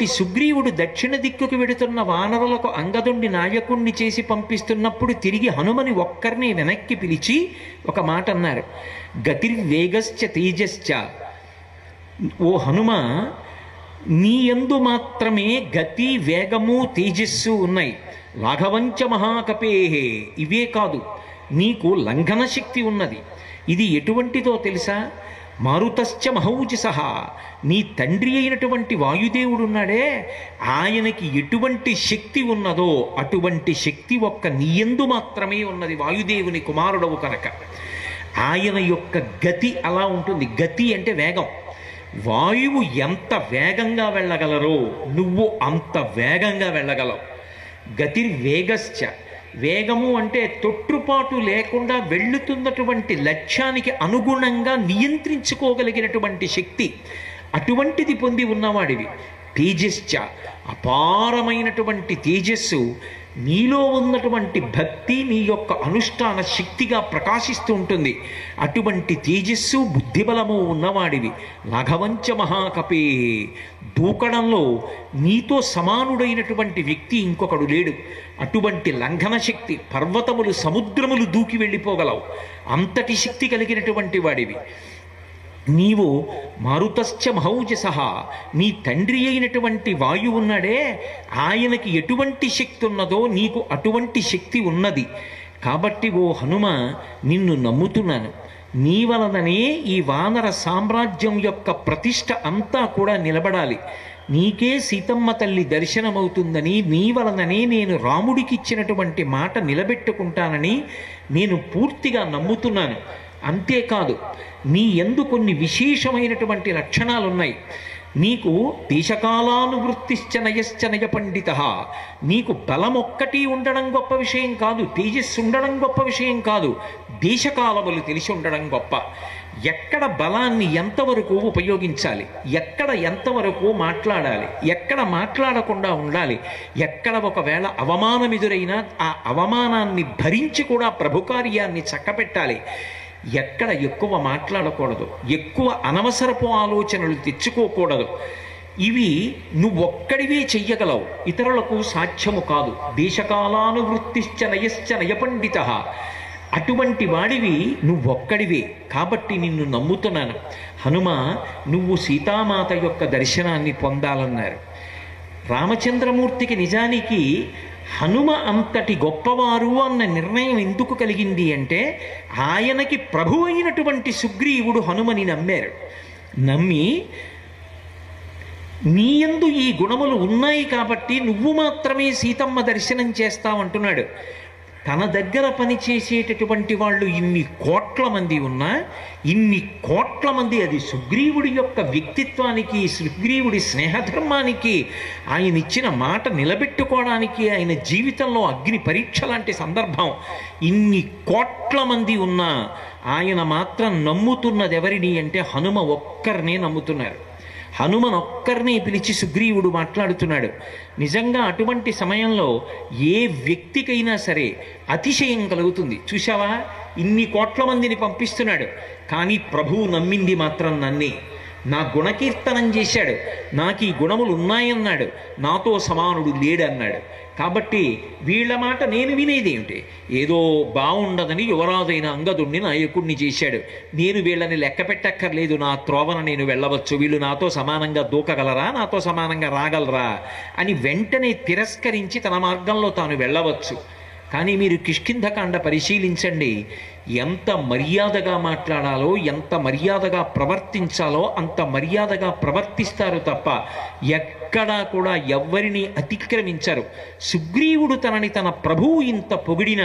అటువంటి సుగ్రీవుడు దక్షిణ దిక్కుకు వెడుతున్న వానరులకు అంగదుణ్ణి నాయకుణ్ణి చేసి పంపిస్తున్నప్పుడు తిరిగి హనుమని ఒక్కరిని వెనక్కి పిలిచి ఒక మాట అన్నారు. గతిర్వేగశ్చ తేజశ్చ, ఓ హనుమ, నీ యందు మాత్రమే గతి, వేగము, తేజస్సు ఉన్నాయి. లాఘవంచ మహాకపేహే, ఇవే కాదు, నీకు లంఘన శక్తి ఉన్నది. ఇది ఎటువంటిదో తెలుసా? మారుతశ్చ మహౌజసః, నీ తండ్రి అయినటువంటి వాయుదేవుడున్నాడే, ఆయనకి ఎటువంటి శక్తి ఉన్నదో అటువంటి శక్తి ఒక్క నీయందు మాత్రమే ఉన్నది. వాయుదేవుని కుమారుడవు కనుక ఆయన యొక్క గతి అలా ఉంటుంది. గతి అంటే వేగం. వాయువు ఎంత వేగంగా వెళ్ళగలరో నువ్వు అంత వేగంగా వెళ్ళగలవు. గతిర్వేగశ్చ, వేగము అంటే తొట్టుపాటు లేకుండా వెళ్ళుతున్నటువంటి లక్ష్యానికి అనుగుణంగా నియంత్రించుకోగలిగినటువంటి శక్తి, అటువంటిది పొంది ఉన్నవాడివి. తేజశ్చ, అపారమైనటువంటి తేజస్సు, నీలో ఉన్నటువంటి భక్తి నీ యొక్క అనుష్ఠాన శక్తిగా ప్రకాశిస్తూ ఉంటుంది. అటువంటి తేజస్సు, బుద్ధిబలము ఉన్నవాడివి. లాఘవంచ మహాకపే, దూకడంలో నీతో సమానుడైనటువంటి వ్యక్తి ఇంకొకడు లేడు. అటువంటి లంఘన శక్తి, పర్వతములు సముద్రములు దూకి వెళ్ళిపోగలవు. అంతటి శక్తి కలిగినటువంటి వాడివి నీవు. మారుతశ్చ మహౌజసః, నీ తండ్రి అయినటువంటి వాయువు ఉన్నాడే, ఆయనకి ఎటువంటి శక్తి ఉన్నదో నీకు అటువంటి శక్తి ఉన్నది. కాబట్టి ఓ హనుమ, నిన్ను నమ్ముతున్నాను. నీ వలననే ఈ వానర సామ్రాజ్యం యొక్క ప్రతిష్ట అంతా కూడా నిలబడాలి. నీకే సీతమ్మ తల్లి దర్శనమవుతుందని, నీ వలననే నేను రాముడికి ఇచ్చినటువంటి మాట నిలబెట్టుకుంటానని నేను పూర్తిగా నమ్ముతున్నాను. అంతేకాదు, నీ యందు కొన్ని విశేషమైనటువంటి లక్షణాలు ఉన్నాయి. నీకు దేశకాలానువృత్తిశ్చ నయశ్చ నయ పండిత, నీకు బలం ఒక్కటి ఉండడం గొప్ప విషయం కాదు, తేజస్సు ఉండడం గొప్ప విషయం కాదు, దేశకాలములు తెలిసి ఉండడం గొప్ప. ఎక్కడ బలాన్ని ఎంతవరకు ఉపయోగించాలి, ఎక్కడ ఎంతవరకు మాట్లాడాలి, ఎక్కడ మాట్లాడకుండా ఉండాలి, ఎక్కడ ఒకవేళ అవమానం ఎదురైనా ఆ అవమానాన్ని భరించి కూడా ప్రభు కార్యాన్ని చక్కపెట్టాలి, ఎక్కడ ఎక్కువ మాట్లాడకూడదు, ఎక్కువ అనవసరపు ఆలోచనలు తెచ్చుకోకూడదు. ఇవి నువ్వొక్కడివే చెయ్యగలవు, ఇతరులకు సాధ్యము కాదు. దేశకాలానువృత్తిశ్చ నయశ్చ నయపండిత, అటువంటి వాడివి నువ్వొక్కడివే. కాబట్టి నిన్ను నమ్ముతున్నాను. హనుమ, నువ్వు సీతామాత యొక్క దర్శనాన్ని పొందాలన్నారు. రామచంద్రమూర్తికి నిజానికి హనుమ అంతటి గొప్పవారు అన్న నిర్ణయం ఎందుకు కలిగింది అంటే, ఆయనకి ప్రభు అయినటువంటి సుగ్రీవుడు హనుమని నమ్మారు. నమ్మి నీయందు ఈ గుణములు ఉన్నాయి కాబట్టి నువ్వు మాత్రమే సీతమ్మ దర్శనం చేస్తావంటున్నాడు. తన దగ్గర పనిచేసేటటువంటి వాళ్ళు ఇన్ని కోట్ల మంది ఉన్నా, ఇన్ని కోట్ల మంది, అది సుగ్రీవుడి యొక్క వ్యక్తిత్వానికి, సుగ్రీవుడి స్నేహధర్మానికి, ఆయన ఇచ్చిన మాట నిలబెట్టుకోవడానికి, ఆయన జీవితంలో అగ్ని పరీక్ష లాంటి సందర్భం, ఇన్ని కోట్ల మంది ఉన్నా ఆయన మాత్రం నమ్ముతున్నది ఎవరిని అంటే హనుమ ఒక్కరినే నమ్ముతున్నారు. హనుమన్ ఒక్కరినే పిలిచి సుగ్రీవుడు మాట్లాడుతున్నాడు. నిజంగా అటువంటి సమయంలో ఏ వ్యక్తికైనా సరే అతిశయం కలుగుతుంది. చూశావా, ఇన్ని కోట్ల మందిని పంపిస్తున్నాడు, కానీ ప్రభువు నమ్మింది మాత్రం నన్నే. నా గుణకీర్తనం చేశాడు, నాకు ఈ గుణములు ఉన్నాయన్నాడు, నాతో సమానుడు లేడన్నాడు. కాబట్టి వీళ్ళ మాట నేను వినేదేమిటి? ఏదో బాగుండదని యువరాజైన అంగదుణ్ణి నాయకుడిని చేశాడు, నేను వీళ్ళని లెక్క పెట్టక్కర్లేదు, నా త్రోవన నేను వెళ్ళవచ్చు, వీళ్ళు నాతో సమానంగా దూకగలరా, నాతో సమానంగా రాగలరా అని వెంటనే తిరస్కరించి తన మార్గంలో తాను వెళ్ళవచ్చు. కానీ మీరు కిష్కింధకాండ పరిశీలించండి, ఎంత మర్యాదగా మాట్లాడాలో, ఎంత మర్యాదగా ప్రవర్తించాలో అంత మర్యాదగా ప్రవర్తిస్తారు తప్ప ఎక్కడా కూడా ఎవ్వరిని అతిక్రమించరు. సుగ్రీవుడు తనని తన ప్రభువు ఇంత పొగిడిన,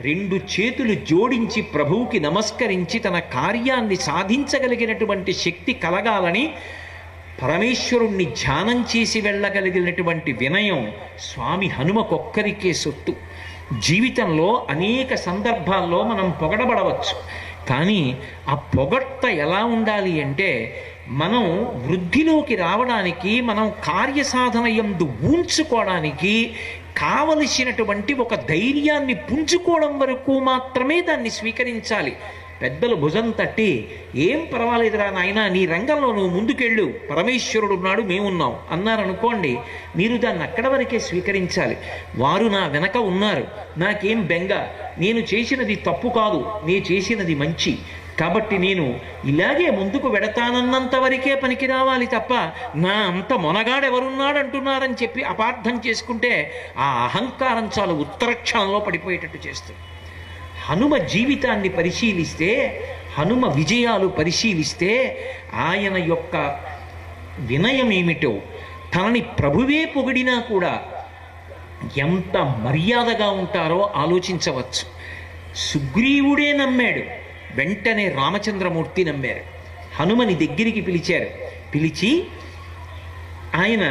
రెండు చేతులు జోడించి ప్రభువుకి నమస్కరించి తన కార్యాన్ని సాధించగలిగినటువంటి శక్తి కలగాలని పరమేశ్వరుణ్ణి ధ్యానం చేసి వెళ్ళగలిగినటువంటి వినయం స్వామి హనుమకొక్కరికే సొత్తు. జీవితంలో అనేక సందర్భాల్లో మనం పొగడబడవచ్చు, కానీ ఆ పొగడ్త ఎలా ఉండాలి అంటే, మనం వృద్ధిలోకి రావడానికి, మనం కార్యసాధన యందు ఊంచుకోవడానికి కావలసినటువంటి ఒక ధైర్యాన్ని పుంజుకోవడం వరకు మాత్రమే దాన్ని స్వీకరించాలి. పెద్దలు భుజం తట్టి, ఏం పర్వాలేదురా నాయనా, నీ రంగంలో నువ్వు ముందుకెళ్ళు, పరమేశ్వరుడు ఉన్నాడు, మేమున్నాం అన్నారనుకోండి, మీరు దాన్ని అక్కడ వరకే స్వీకరించాలి. వారు నా వెనక ఉన్నారు, నాకేం బెంగ, నేను చేసినది తప్పు కాదు, నేను చేసినది మంచి, కాబట్టి నేను ఇలాగే ముందుకు వెడతానన్నంత వరకే పనికి రావాలి తప్ప నా అంత మొనగాడెవరున్నాడంటున్నారని చెప్పి అపార్థం చేసుకుంటే ఆ అహంకారం చాలా ఉత్తరక్షణంలో పడిపోయేటట్టు చేస్తుంది. హనుమ జీవితాన్ని పరిశీలిస్తే, హనుమ విజయాలు పరిశీలిస్తే ఆయన యొక్క వినయం ఏమిటో, తనని ప్రభువే పొగిడినా కూడా ఎంత మర్యాదగా ఉంటారో ఆలోచించవచ్చు. సుగ్రీవుడే నమ్మాడు, వెంటనే రామచంద్రమూర్తి నమ్మారు. హనుమని దగ్గరికి పిలిచారు. పిలిచి ఆయన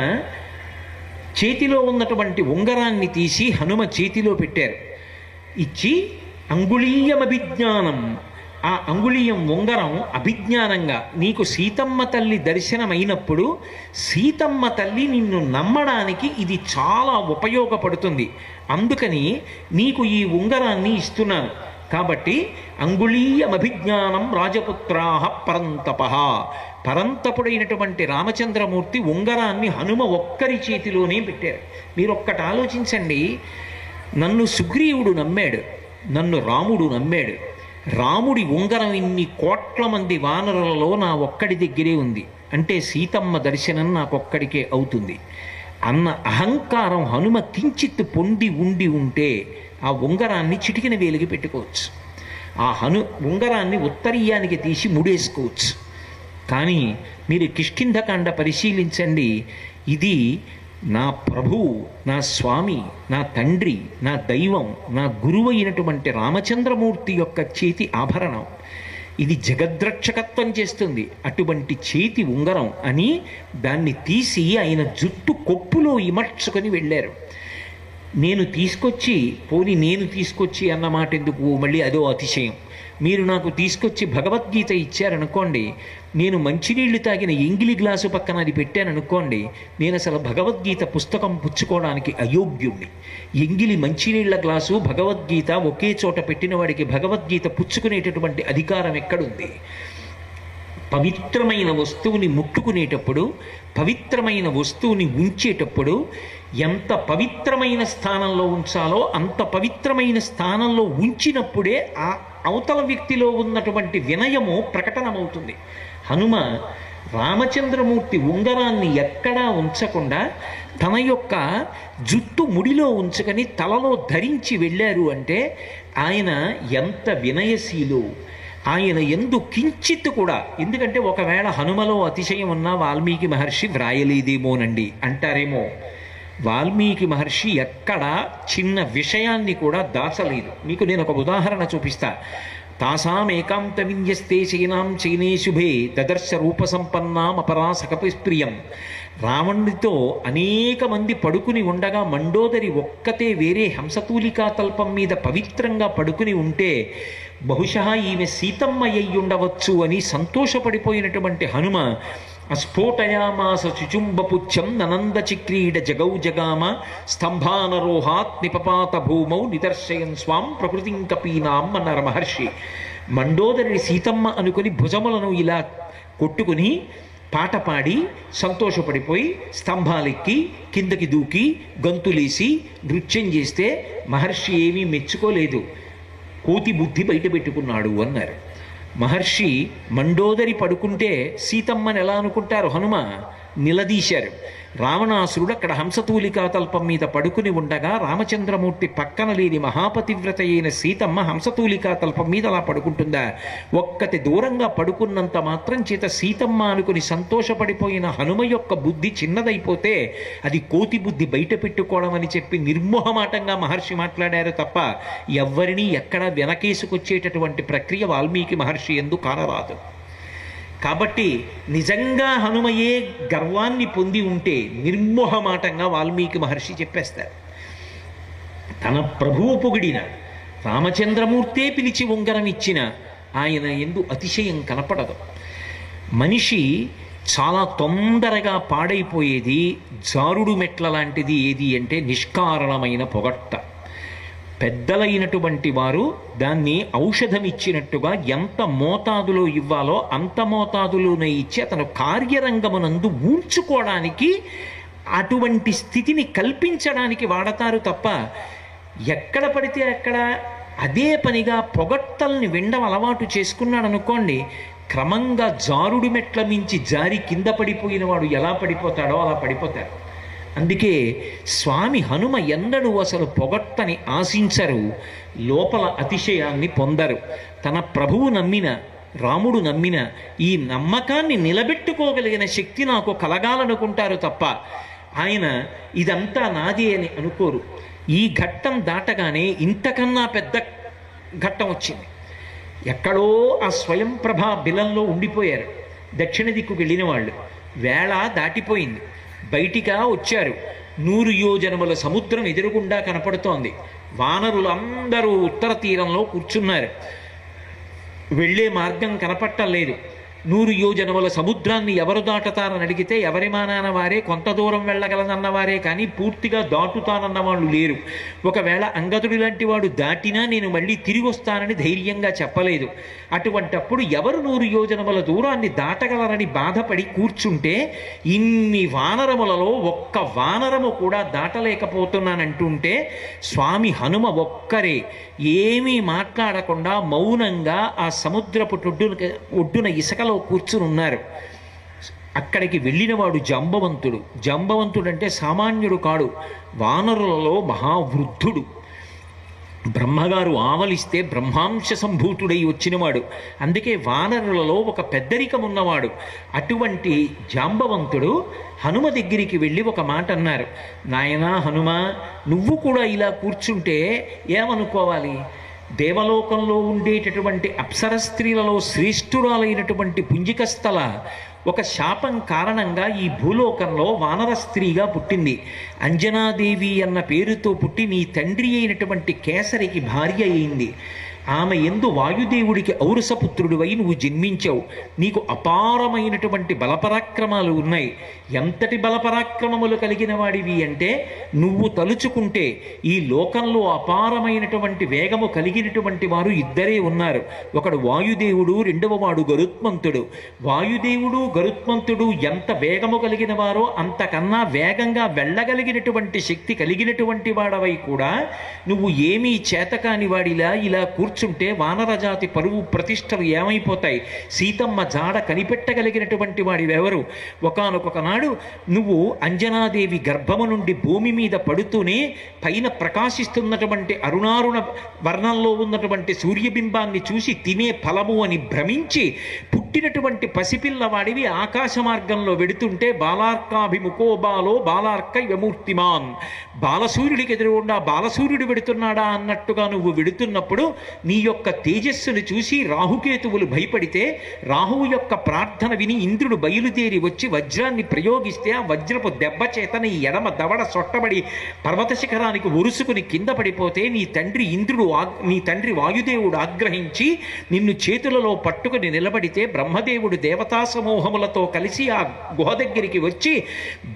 చేతిలో ఉన్నటువంటి ఉంగరాన్ని తీసి హనుమ చేతిలో పెట్టారు. ఇచ్చి అంగుళీయం అభిజ్ఞానం, ఆ అంగుళీయం ఉంగరం అభిజ్ఞానంగా నీకు సీతమ్మ తల్లి దర్శనమైనప్పుడు సీతమ్మ తల్లి నిన్ను నమ్మడానికి ఇది చాలా ఉపయోగపడుతుంది, అందుకని నీకు ఈ ఉంగరాన్ని ఇస్తున్నాను. కాబట్టి అంగుళీయమభిజ్ఞానం రాజపుత్రాహ పరంతప, పరంతపుడైనటువంటి రామచంద్రమూర్తి ఉంగరాన్ని హనుమ ఒక్కరి చేతిలోనే పెట్టారు. మీరు ఒక్కటి ఆలోచించండి, నన్ను సుగ్రీవుడు నమ్మాడు, నన్ను రాముడు నమ్మాడు, రాముడి ఉంగరం ఇన్ని కోట్ల మంది వానరులలో నా ఒక్కడి దగ్గరే ఉంది అంటే సీతమ్మ దర్శనం నాకొక్కడికే అవుతుంది అన్న అహంకారం హనుమ కించిత్ పొంది ఉంటే ఆ ఉంగరాన్ని చిటికిన వేలికి పెట్టుకోవచ్చు, ఆ ఉంగరాన్ని ఉత్తరీయానికి తీసి ముడేసుకోవచ్చు. కానీ మీరు కిష్కింధకాండ పరిశీలించండి, ఇది నా ప్రభువు, నా స్వామి, నా తండ్రి, నా దైవం, నా గురువు అయినటువంటి రామచంద్రమూర్తి యొక్క చేతి ఆభరణం, ఇది జగద్రక్షకత్వం చేస్తుంది, అటువంటి చేతి ఉంగరం అని దాన్ని తీసి ఆయన జుట్టు కొప్పులో ఇమర్చుకొని వెళ్ళారు. నేను తీసుకొచ్చి అన్నమాట ఎందుకు, మళ్ళీ అదో అతిశయం. మీరు నాకు తీసుకొచ్చి భగవద్గీత ఇచ్చారనుకోండి, నేను మంచినీళ్లు తాగిన ఎంగిలి గ్లాసు పక్కన అది పెట్టాననుకోండి, నేను అసలు భగవద్గీత పుస్తకం పుచ్చుకోవడానికి అయోగ్యుణ్ణి. ఎంగిలి మంచినీళ్ల గ్లాసు భగవద్గీత ఒకే చోట పెట్టిన వాడికి భగవద్గీత పుచ్చుకునేటటువంటి అధికారం ఎక్కడుంది? పవిత్రమైన వస్తువుని ముట్టుకునేటప్పుడు, పవిత్రమైన వస్తువుని ఉంచేటప్పుడు ఎంత పవిత్రమైన స్థానంలో ఉంచాలో అంత పవిత్రమైన స్థానంలో ఉంచినప్పుడే ఆ అవతల వ్యక్తిలో ఉన్నటువంటి వినయము ప్రకటనమవుతుంది. హనుమ రామచంద్రమూర్తి ఉంగరాన్ని ఎక్కడా ఉంచకుండా తన యొక్క జుట్టు ముడిలో ఉంచుకొని తలలో ధరించి వెళ్ళారు అంటే ఆయన ఎంత వినయశీలు, ఆయన ఎందు కించిత్ కూడా. ఎందుకంటే ఒకవేళ హనుమలో అతిశయం ఉన్నా వాల్మీకి మహర్షి వ్రాయలేదేమోనండి అంటారేమో. వాల్మీకి మహర్షి ఎక్కడ చిన్న విషయాన్ని కూడా దాచలేదు. మీకు నేను ఒక ఉదాహరణ చూపిస్తా. తాసాం ఏకాంత విన్యస్తే చైనాం చైనే శుభే దదర్శ రూపసంపన్నాం అపరాసకపి ప్రియం. రావణుడితో అనేక మంది పడుకుని ఉండగా మండోదరి ఒక్కతే వేరే హంసతూలికా తల్పం మీద పవిత్రంగా పడుకుని ఉంటే బహుశా ఈమె సీతమ్మ అయ్యుండవచ్చు అని సంతోషపడిపోయినటువంటి హనుమ అస్ఫోటయామాస శుచుంబపుచ్చం ననందచిక్రీడ జగౌ జగామ స్తంభానరోహాత్ నిపపాత భూమౌ నిదర్శయన్ స్వాం ప్రకృతిం కపీనాం అన్నారు మహర్షి. మండోదరిని సీతమ్మ అనుకుని భుజములను ఇలా కొట్టుకుని పాట పాడి సంతోషపడిపోయి స్తంభాలెక్కి కిందకి దూకి గంతులేసి నృత్యం చేస్తే మహర్షి ఏమీ మెచ్చుకోలేదు. కోతి బుద్ధి బయట పెట్టుకున్నాడు అన్నారు. మహర్షి మండోదరి పడుకుంటే సీతమ్మని ఎలా అనుకుంటారు? హనుమ నిలదీశారు. రావణాసురుడు అక్కడ హంసతూలికా తల్పం మీద పడుకుని ఉండగా రామచంద్రమూర్తి పక్కన లేని మహాపతివ్రత అయిన సీతమ్మ హంసతూలికా తల్పం మీద అలా పడుకుంటుందా? ఒక్కటి దూరంగా పడుకున్నంత మాత్రం చేత సీతమ్మ అనుకుని సంతోషపడిపోయిన హనుమ యొక్క బుద్ధి చిన్నదైపోతే అది కోతి బుద్ధి బయట పెట్టుకోవడం అని చెప్పి నిర్మోహమాటంగా మహర్షి మాట్లాడారు తప్ప ఎవ్వరినీ ఎక్కడా వెనకేసుకొచ్చేటటువంటి ప్రక్రియ వాల్మీకి మహర్షి ఎందు కానరాదు. కాబట్టి నిజంగా హనుమయే గర్వాన్ని పొంది ఉంటే నిర్మోహమాటంగా వాల్మీకి మహర్షి చెప్పేస్తారు. తన ప్రభువు పొగిడిన రామచంద్రమూర్తే పిలిచి ఉంగరం ఇచ్చిన ఆయన ఎందు అతిశయం కనపడదు. మనిషి చాలా తొందరగా పాడైపోయేది జారుడు మెట్ల లాంటిది ఏది అంటే నిష్కారణమైన పొగట్ట. పెద్దలైనటువంటి వారు దాన్ని ఔషధం ఇచ్చినట్టుగా ఎంత మోతాదులో ఇవ్వాలో అంత మోతాదులోనే ఇచ్చి అతను కార్యరంగమునందు ఊర్చుకోవడానికి అటువంటి స్థితిని కల్పించడానికి వాడతారు తప్ప ఎక్కడ పడితే అక్కడ అదే పనిగా పొగట్టల్ని వినడం అలవాటు చేసుకున్నాడు అనుకోండి, క్రమంగా జారుడు మెట్ల మించి జారి కింద పడిపోయిన వాడు ఎలా పడిపోతాడో అలా పడిపోతాడు. అందుకే స్వామి హనుమ ఎన్నడూ అసలు పొగట్టని ఆశించరు, లోపల అతిశయాన్ని పొందరు. తన ప్రభువు నమ్మిన, రాముడు నమ్మిన ఈ నమ్మకాన్ని నిలబెట్టుకోగలిగిన శక్తి నాకు కలగాలనుకుంటారు తప్ప ఆయన ఇదంతా నాదే అని అనుకోరు. ఈ ఘట్టం దాటగానే ఇంతకన్నా పెద్ద ఘట్టం వచ్చింది. ఎక్కడో ఆ స్వయం ప్రభా బిలంలో ఉండిపోయారు దక్షిణ దిక్కుకు వెళ్ళిన వాళ్ళు. వేళ దాటిపోయింది, బయటిగా వచ్చారు. 100 యోజనముల సముద్రం ఎదురుగుండా కనపడుతోంది. వానరులు అందరూ ఉత్తర తీరంలో కూర్చున్నారు. వెళ్ళే మార్గం కనపట్టలేదు. 100 యోజనముల సముద్రాన్ని ఎవరు దాటుతారని అడిగితే ఎవరి మానాన వారే, కొంత దూరం వెళ్ళగలనన్నవారే కానీ పూర్తిగా దాటుతానన్న వాళ్ళు లేరు. ఒకవేళ అంగదుడి లాంటి వాడు దాటినా నేను మళ్ళీ తిరిగి వస్తానని ధైర్యంగా చెప్పలేదు. అటువంటప్పుడు ఎవరు 100 యోజనముల దూరాన్ని దాటగలరని బాధపడి కూర్చుంటే ఇన్ని వానరములలో ఒక్క వానరము కూడా దాటలేకపోతున్నానంటుంటే స్వామి హనుమ ఒక్కరే ఏమీ మాట్లాడకుండా మౌనంగా ఆ సముద్రపు ఒడ్డున ఇసుకలో కూర్చుని ఉన్నారు. అక్కడికి వెళ్ళినవాడు జాంబవంతుడు. జాంబవంతుడు అంటే సామాన్యుడు కాడు, వానరులలో మహావృద్ధుడు. బ్రహ్మగారు ఆవలిస్తే బ్రహ్మాంశ సంభూతుడై వచ్చినవాడు. అందుకే వానరులలో ఒక పెద్దరికం ఉన్నవాడు. అటువంటి జాంబవంతుడు హనుమ దగ్గరికి వెళ్ళి ఒక మాట అన్నారు. నాయనా హనుమ, నువ్వు కూడా ఇలా కూర్చుంటే ఏమనుకోవాలి? దేవలోకంలో ఉండేటటువంటి అప్సర స్త్రీలలో శ్రేష్ఠురాలైనటువంటి పుంజికస్థల ఒక శాపం కారణంగా ఈ భూలోకంలో వానర స్త్రీగా పుట్టింది. అంజనాదేవి అన్న పేరుతో పుట్టి నీ తండ్రి అయినటువంటి కేసరికి భార్య అయింది. ఆమె ఎందు వాయుదేవుడికి ఔరసపుత్రుడివై నువ్వు జన్మించావు. నీకు అపారమైనటువంటి బలపరాక్రమాలు ఉన్నాయి. ఎంతటి బలపరాక్రమములు కలిగిన వాడివి అంటే నువ్వు తలుచుకుంటే ఈ లోకంలో అపారమైనటువంటి వేగము కలిగినటువంటి వారు ఇద్దరే ఉన్నారు. ఒకడు వాయుదేవుడు, రెండవ వాడు గరుత్మంతుడు. వాయుదేవుడు గరుత్మంతుడు ఎంత వేగము కలిగిన వారో అంతకన్నా వేగంగా వెళ్ళగలిగినటువంటి శక్తి కలిగినటువంటి వాడవై కూడా నువ్వు ఏమీ చేతకాని వాడిలా ఇలా కూర్చుంటే వానరజాతి పరువు ప్రతిష్టలు ఏమైపోతాయి? సీతమ్మ జాడ కనిపెట్టగలిగినటువంటి వాడివెవరు? ఒకానొక నాడు నువ్వు అంజనాదేవి గర్భము నుండి భూమి మీద పడుతూనే పైన ప్రకాశిస్తున్నటువంటి అరుణారుణ వర్ణంలో ఉన్నటువంటి సూర్యబింబాన్ని చూసి తినే ఫలము అని భ్రమించి పుట్టినటువంటి పసిపిల్లవాడివి ఆకాశ మార్గంలో వెడుతుంటే బాలార్కాభిముఖో బాలో బాలార్క యమూర్తిమాన్, బాలసూర్యుడికి ఎదురుగుండా బాలసూర్యుడు వెడుతున్నాడా అన్నట్టుగా నువ్వు వెడుతున్నప్పుడు నీ యొక్క తేజస్సును చూసి రాహుకేతువులు భయపడితే రాహువు యొక్క ప్రార్థన విని ఇంద్రుడు బయలుదేరి వచ్చి వజ్రాన్ని ప్రయోగిస్తే ఆ వజ్రపు దెబ్బ చేత నీ ఎడమ దవడ సొట్టబడి పర్వత శిఖరానికి ఒరుసుకుని కింద పడిపోతే నీ తండ్రి వాయుదేవుడు ఆగ్రహించి నిన్ను చేతులలో పట్టుకుని నిలబడితే బ్రహ్మదేవుడు దేవతా సమూహములతో కలిసి ఆ గుహ దగ్గరికి వచ్చి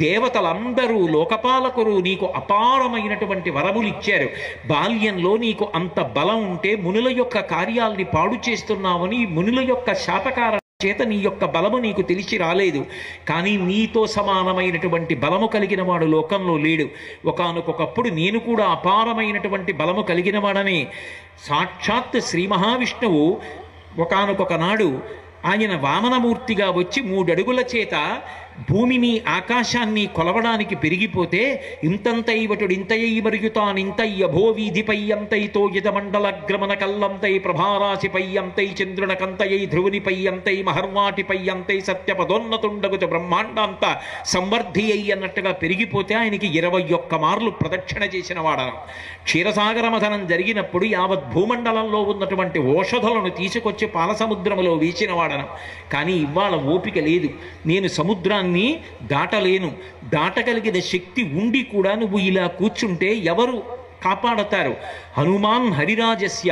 దేవతలందరూ లోకపాలకులు నీకు అపారమైనటువంటి వరములు ఇచ్చారు. బాల్యంలో నీకు అంత బలం ఉంటే మునుల యొక్క కార్యాల్ని పాడు చేస్తున్నావని మునుల యొక్క శాపకార చేత నీ యొక్క బలము నీకు తెలిసి రాలేదు. కానీ నీతో సమానమైనటువంటి బలము కలిగిన వాడు లోకంలో లేడు. ఒకానొకప్పుడు నేను కూడా అపారమైనటువంటి బలము కలిగిన వాడనే. సాక్షాత్ శ్రీ మహావిష్ణువు ఒకానొక నాడు ఆయన వామనమూర్తిగా వచ్చి 3 అడుగుల చేత భూమిని ఆకాశాన్ని కొలవడానికి పెరిగిపోతే ఇంతంతైవటుడు ఇంతయ్యి మరుగుతానింతయ్య భోవీధిపై అంతైతో యజమండలగ్రమణ కల్లంతై ప్రభారాశిపై అంతై చంద్రునకంతయ్యి ధ్రువునిపై అంతై మహర్వాటిపై అంతై సత్యపదోన్నతుండగుత బ్రహ్మాండాంత సంవర్ధి అయ్యి అన్నట్టుగా పెరిగిపోతే ఆయనకి 21 మార్లు ప్రదక్షిణ చేసిన వాడను. క్షీరసాగర మథనం జరిగినప్పుడు యావత్ భూమండలంలో ఉన్నటువంటి ఓషధులను తీసుకొచ్చి పాలసముద్రములో వేసిన వాడను. కానీ ఇవాళ ఓపిక లేదు, నేను సముద్రాన్ని దాటలేను. దాటగలిగిన శక్తి ఉండి కూడా నువ్వు ఇలా కూర్చుంటే ఎవరు కాపాడతారు? హనుమాన్ హరిరాజస్య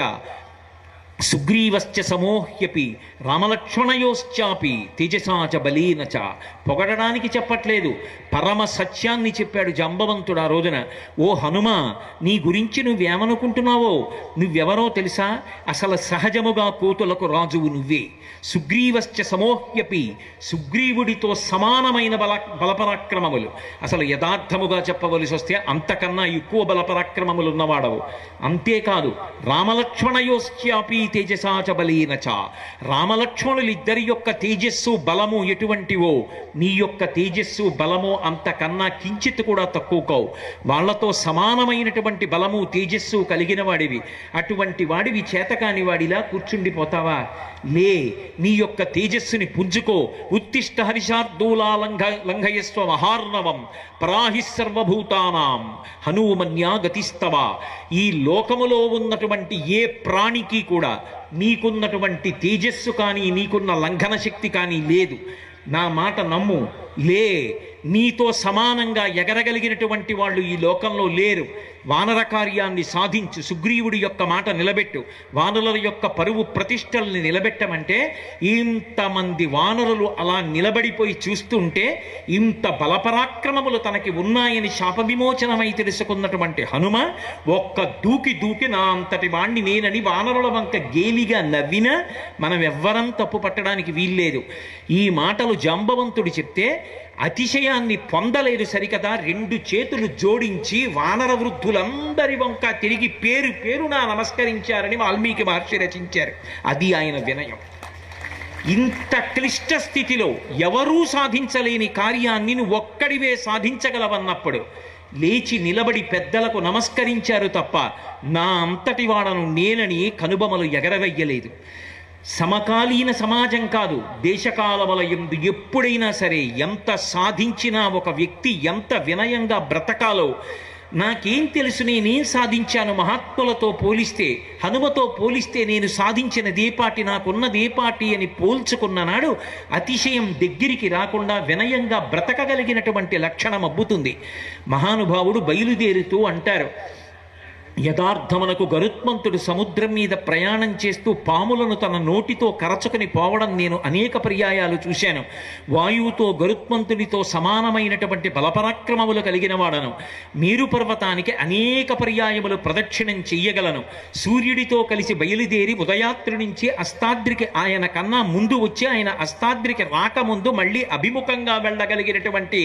సుగ్రీవశ్చ సమోహ్యపి రామలక్ష్మణయోశ్చాపి తేజసాచ బలీన చ. పొగడడానికి చెప్పట్లేదు, పరమ సత్యాన్ని చెప్పాడు జాంబవంతుడు ఆ రోజున. ఓ హనుమ, నీ గురించి నువ్వేమనుకుంటున్నావో, నువ్వెవరో తెలుసా? అసలు సహజముగా కోతులకు రాజువు నువ్వే. సుగ్రీవశ్చ సమోహ్యపి, సుగ్రీవుడితో సమానమైన బలపరాక్రమములు. అసలు యథార్థముగా చెప్పవలసి వస్తే అంతకన్నా ఎక్కువ బలపరాక్రమములు ఉన్నవాడవు. అంతేకాదు రామలక్ష్మణయోశ్చాపి తేజసాచ బలీన చ. రామలక్ష్మణులిద్దరి యొక్క తేజస్సు బలము ఎటువంటివో, నీ యొక్క తేజస్సు బలము అంతకన్నా కించిత్ కూడా తక్కువ కావు. వాళ్లతో సమానమైనటువంటి బలము తేజస్సు కలిగిన వాడివి. అటువంటి వాడివి చేతకాని వాడిలా కూర్చుండిపోతావా? లే, నీ యొక్క తేజస్సుని పుంజుకో. ఉత్తిష్ట హరిషార్దూలా లంఘయస్వ మహార్ణవం పరాహి సర్వభూతానాం హనుమన్యా గతిస్తవ. ఈ లోకములో ఉన్నటువంటి ఏ ప్రాణికి కూడా నీకున్నటువంటి తేజస్సు కానీ నీకున్న లంఘన శక్తి కానీ లేదు. నా మాట నమ్ము. లే, నీతో సమానంగా ఎగరగలిగినటువంటి వాళ్ళు ఈ లోకంలో లేరు. వానర కార్యాన్ని సాధించు, సుగ్రీవుడి యొక్క మాట నిలబెట్టు, వానరుల యొక్క పరువు ప్రతిష్టల్ని నిలబెట్టమంటే ఇంతమంది వానరులు అలా నిలబడిపోయి చూస్తుంటే ఇంత బలపరాక్రమములు తనకి ఉన్నాయని శాపవిమోచనమై తెలుసుకున్నటువంటి హనుమ ఒక్క దూకి నా అంతటి వాణ్ణి నేనని వానరుల వంక గేలిగా నవ్వినా మనం ఎవ్వరం తప్పు పట్టడానికి వీల్లేదు. ఈ మాటలు జాంబవంతుడు చెప్తే అతిశయాన్ని పొందలేదు సరికదా. రెండు చేతులు జోడించి వానర వృద్ధులందరి వంక తిరిగి పేరు పేరున నమస్కరించారని వాల్మీకి మహర్షి రచించారు. అది ఆయన వినయం. ఇంత క్లిష్ట స్థితిలో ఎవరూ సాధించలేని కార్యాన్ని నువ్వు ఒక్కడివే సాధించగలవన్నప్పుడు లేచి నిలబడి పెద్దలకు నమస్కరించారు తప్ప నా అంతటి వాడను నేనని కనుబొమలు ఎగరవెయ్యలేదు. సమకాలీన సమాజం కాదు, దేశకాలముల యందు ఎప్పుడైనా సరే ఎంత సాధించినా ఒక వ్యక్తి ఎంత వినయంగా బ్రతకాలో నాకేం తెలుసు, నేనేం సాధించాను మహాత్ములతో పోలిస్తే, హనుమతో పోలిస్తే నేను సాధించినదేపాటి, నాకున్నదేపాటి అని పోల్చుకున్న నాడు అతిశయం దగ్గరికి రాకుండా వినయంగా బ్రతకగలిగినటువంటి లక్షణం అబ్బుతుంది. మహానుభావుడు బయలుదేరుతూ అంటారు, యథార్థమునకు గరుత్మంతుడు సముద్రం మీద ప్రయాణం చేస్తూ పాములను తన నోటితో కరచుకుని పోవడం నేను అనేక పర్యాయాలు చూశాను. వాయువుతో గరుత్మంతుడితో సమానమైనటువంటి బలపరాక్రమములు కలిగిన వాడను. మేరు పర్వతానికి అనేక పర్యాయములు ప్రదక్షిణం చెయ్యగలను. సూర్యుడితో కలిసి బయలుదేరి ఉదయాత్రి నుంచి అస్తాద్రికి ఆయన కన్నా ముందు వచ్చి ఆయన అస్తాద్రికి రాకముందు మళ్ళీ అభిముఖంగా వెళ్ళగలిగినటువంటి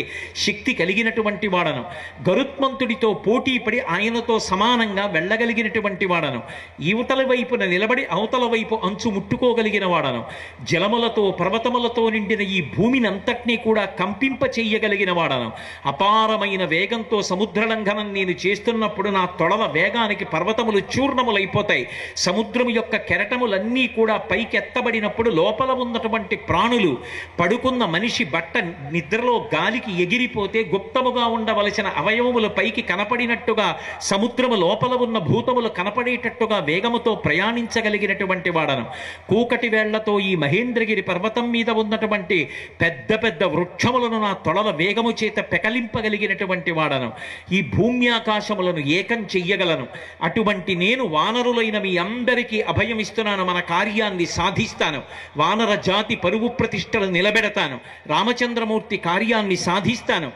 శక్తి కలిగినటువంటి వాడను. గరుత్మంతుడితో పోటీపడి ఆయనతో సమానంగా వెళ్ళగలిగినటువంటి వాడను. యువతల వైపున నిలబడి అవతల వైపు అంచు ముట్టుకోగలిగిన వాడను. జలములతో పర్వతములతో నిండిన ఈ భూమిని అంతటినీ కూడా కంపింప చెయ్యగలిగిన వాడను. అపారమైన వేగంతో సముద్రలంఘనం నేను చేస్తున్నప్పుడు నా తొడల వేగానికి పర్వతములు చూర్ణములైపోతాయి. సముద్రము యొక్క కెరటములన్నీ కూడా పైకెత్తబడినప్పుడు లోపల ఉన్నటువంటి ప్రాణులు, పడుకున్న మనిషి బట్ట నిద్రలో గాలికి ఎగిరిపోతే గుప్తముగా ఉండవలసిన అవయవములు పైకి కనపడినట్టుగా సముద్రము లోపల ఉన్న భూతములు కనపడేటట్టుగా వేగముతో ప్రయాణించగలిగినటువంటి వాడను. కూకటి వేళ్లతో ఈ మహేంద్రగిరి పర్వతం మీద ఉన్నటువంటి పెద్ద పెద్ద వృక్షములను నా తొడల వేగము చేత పెకలింపగలిగినటువంటి వాడను. ఈ భూమ్యాకాశములను ఏకం చెయ్యగలను. అటువంటి నేను వానరులైన మీ అందరికీ అభయమిస్తున్నాను. మన కార్యాన్ని సాధిస్తాను. వానర జాతి పరువు ప్రతిష్టలు నిలబెడతాను. రామచంద్రమూర్తి కార్యాన్ని సాధిస్తాను.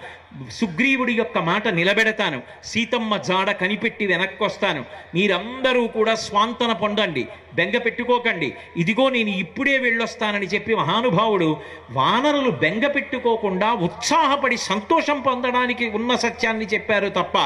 సుగ్రీవుడి యొక్క మాట నిలబెడతాను. సీతమ్మ జాడ కనిపెట్టి వెనక్కొస్తాను. మీరందరూ కూడా స్వాంతన పొందండి, బెంగ పెట్టుకోకండి. ఇదిగో నేను ఇప్పుడే వెళ్ళొస్తానని చెప్పి మహానుభావుడు వానరులు బెంగ పెట్టుకోకుండా ఉత్సాహపడి సంతోషం పొందడానికి ఉన్న సత్యాన్ని చెప్పారు తప్ప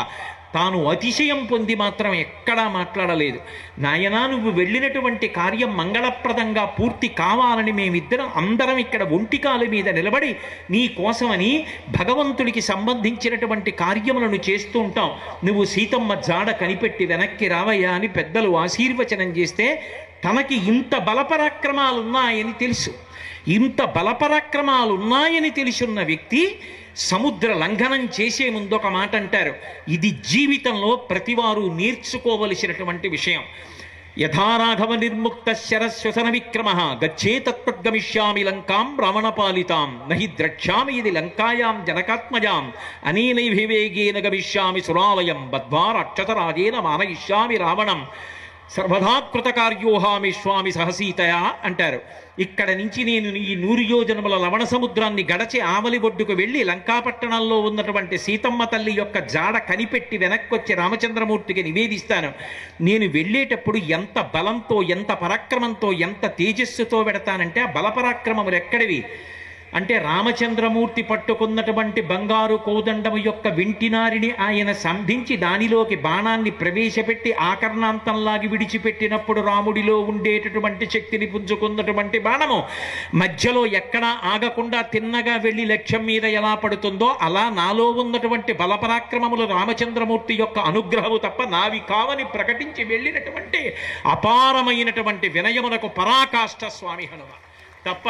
తాను అతిశయం పొంది మాత్రం ఎక్కడా మాట్లాడలేదు. నాయనా, నువ్వు వెళ్ళినటువంటి కార్యం మంగళప్రదంగా పూర్తి కావాలని మేమిద్దరం అందరం ఇక్కడ ఒంటికాల మీద నిలబడి నీ కోసమని భగవంతుడికి సంబంధించినటువంటి కార్యములను చేస్తూ ఉంటాం. నువ్వు సీతమ్మ జాడ కనిపెట్టి వెనక్కి రావయ్యా అని పెద్దలు ఆశీర్వచనం చేస్తే తనకి ఇంత బలపరాక్రమాలున్నాయని తెలుసు. ఇంత బలపరాక్రమాలున్నాయని తెలుసున్న వ్యక్తి సముద్ర లంఘనం చేసే ముందు ఒక మాట అంటారు. ఇది జీవితంలో ప్రతివారు నేర్చుకోవలసినటువంటి విషయం. యథారాఘవ నిర్ముక్త శరశ్వసన విక్రమ గచ్చేతత్వద్గమిష్యామి లంకాం రావణపాలితాం నహి ద్రక్ష్యామి ఇది లంకాయాం జనకాత్మజాం అనేనైభివేగేన గమిష్యామి సురాలయం బద్ధ్వా రాక్షసరాజేన మానయిష్యామి రావణం. సర్వదా కృతకార్యోహామి స్వామి సహసీతయా అంటారు. ఇక్కడ నుంచి నేను ఈ 100 యోజనముల లవణ సముద్రాన్ని గడచి ఆవలి ఒడ్డుకు వెళ్ళి లంకాపట్టణంలో ఉన్నటువంటి సీతమ్మ తల్లి యొక్క జాడ కనిపెట్టి వెనక్కొచ్చి రామచంద్రమూర్తికి నివేదిస్తాను. నేను వెళ్ళేటప్పుడు ఎంత బలంతో, ఎంత పరాక్రమంతో, ఎంత తేజస్సుతో పెడతానంటే ఆ బలపరాక్రమములు ఎక్కడివి అంటే రామచంద్రమూర్తి పట్టుకున్నటువంటి బంగారు కోదండము యొక్క వింటినారిని ఆయన సంధించి దానిలోకి బాణాన్ని ప్రవేశపెట్టి ఆకర్ణాంతంలాగి విడిచిపెట్టినప్పుడు రాముడిలో ఉండేటటువంటి శక్తిని పుంజుకున్నటువంటి బాణము మధ్యలో ఎక్కడా ఆగకుండా తిన్నగా వెళ్ళి లక్ష్యం మీద ఎలా పడుతుందో అలా నాలో ఉన్నటువంటి బలపరాక్రమములు రామచంద్రమూర్తి యొక్క అనుగ్రహము తప్ప నావి కావని ప్రకటించి వెళ్ళినటువంటి అపారమైనటువంటి వినయమునకు పరాకాష్ఠ స్వామి హనుమ. తప్ప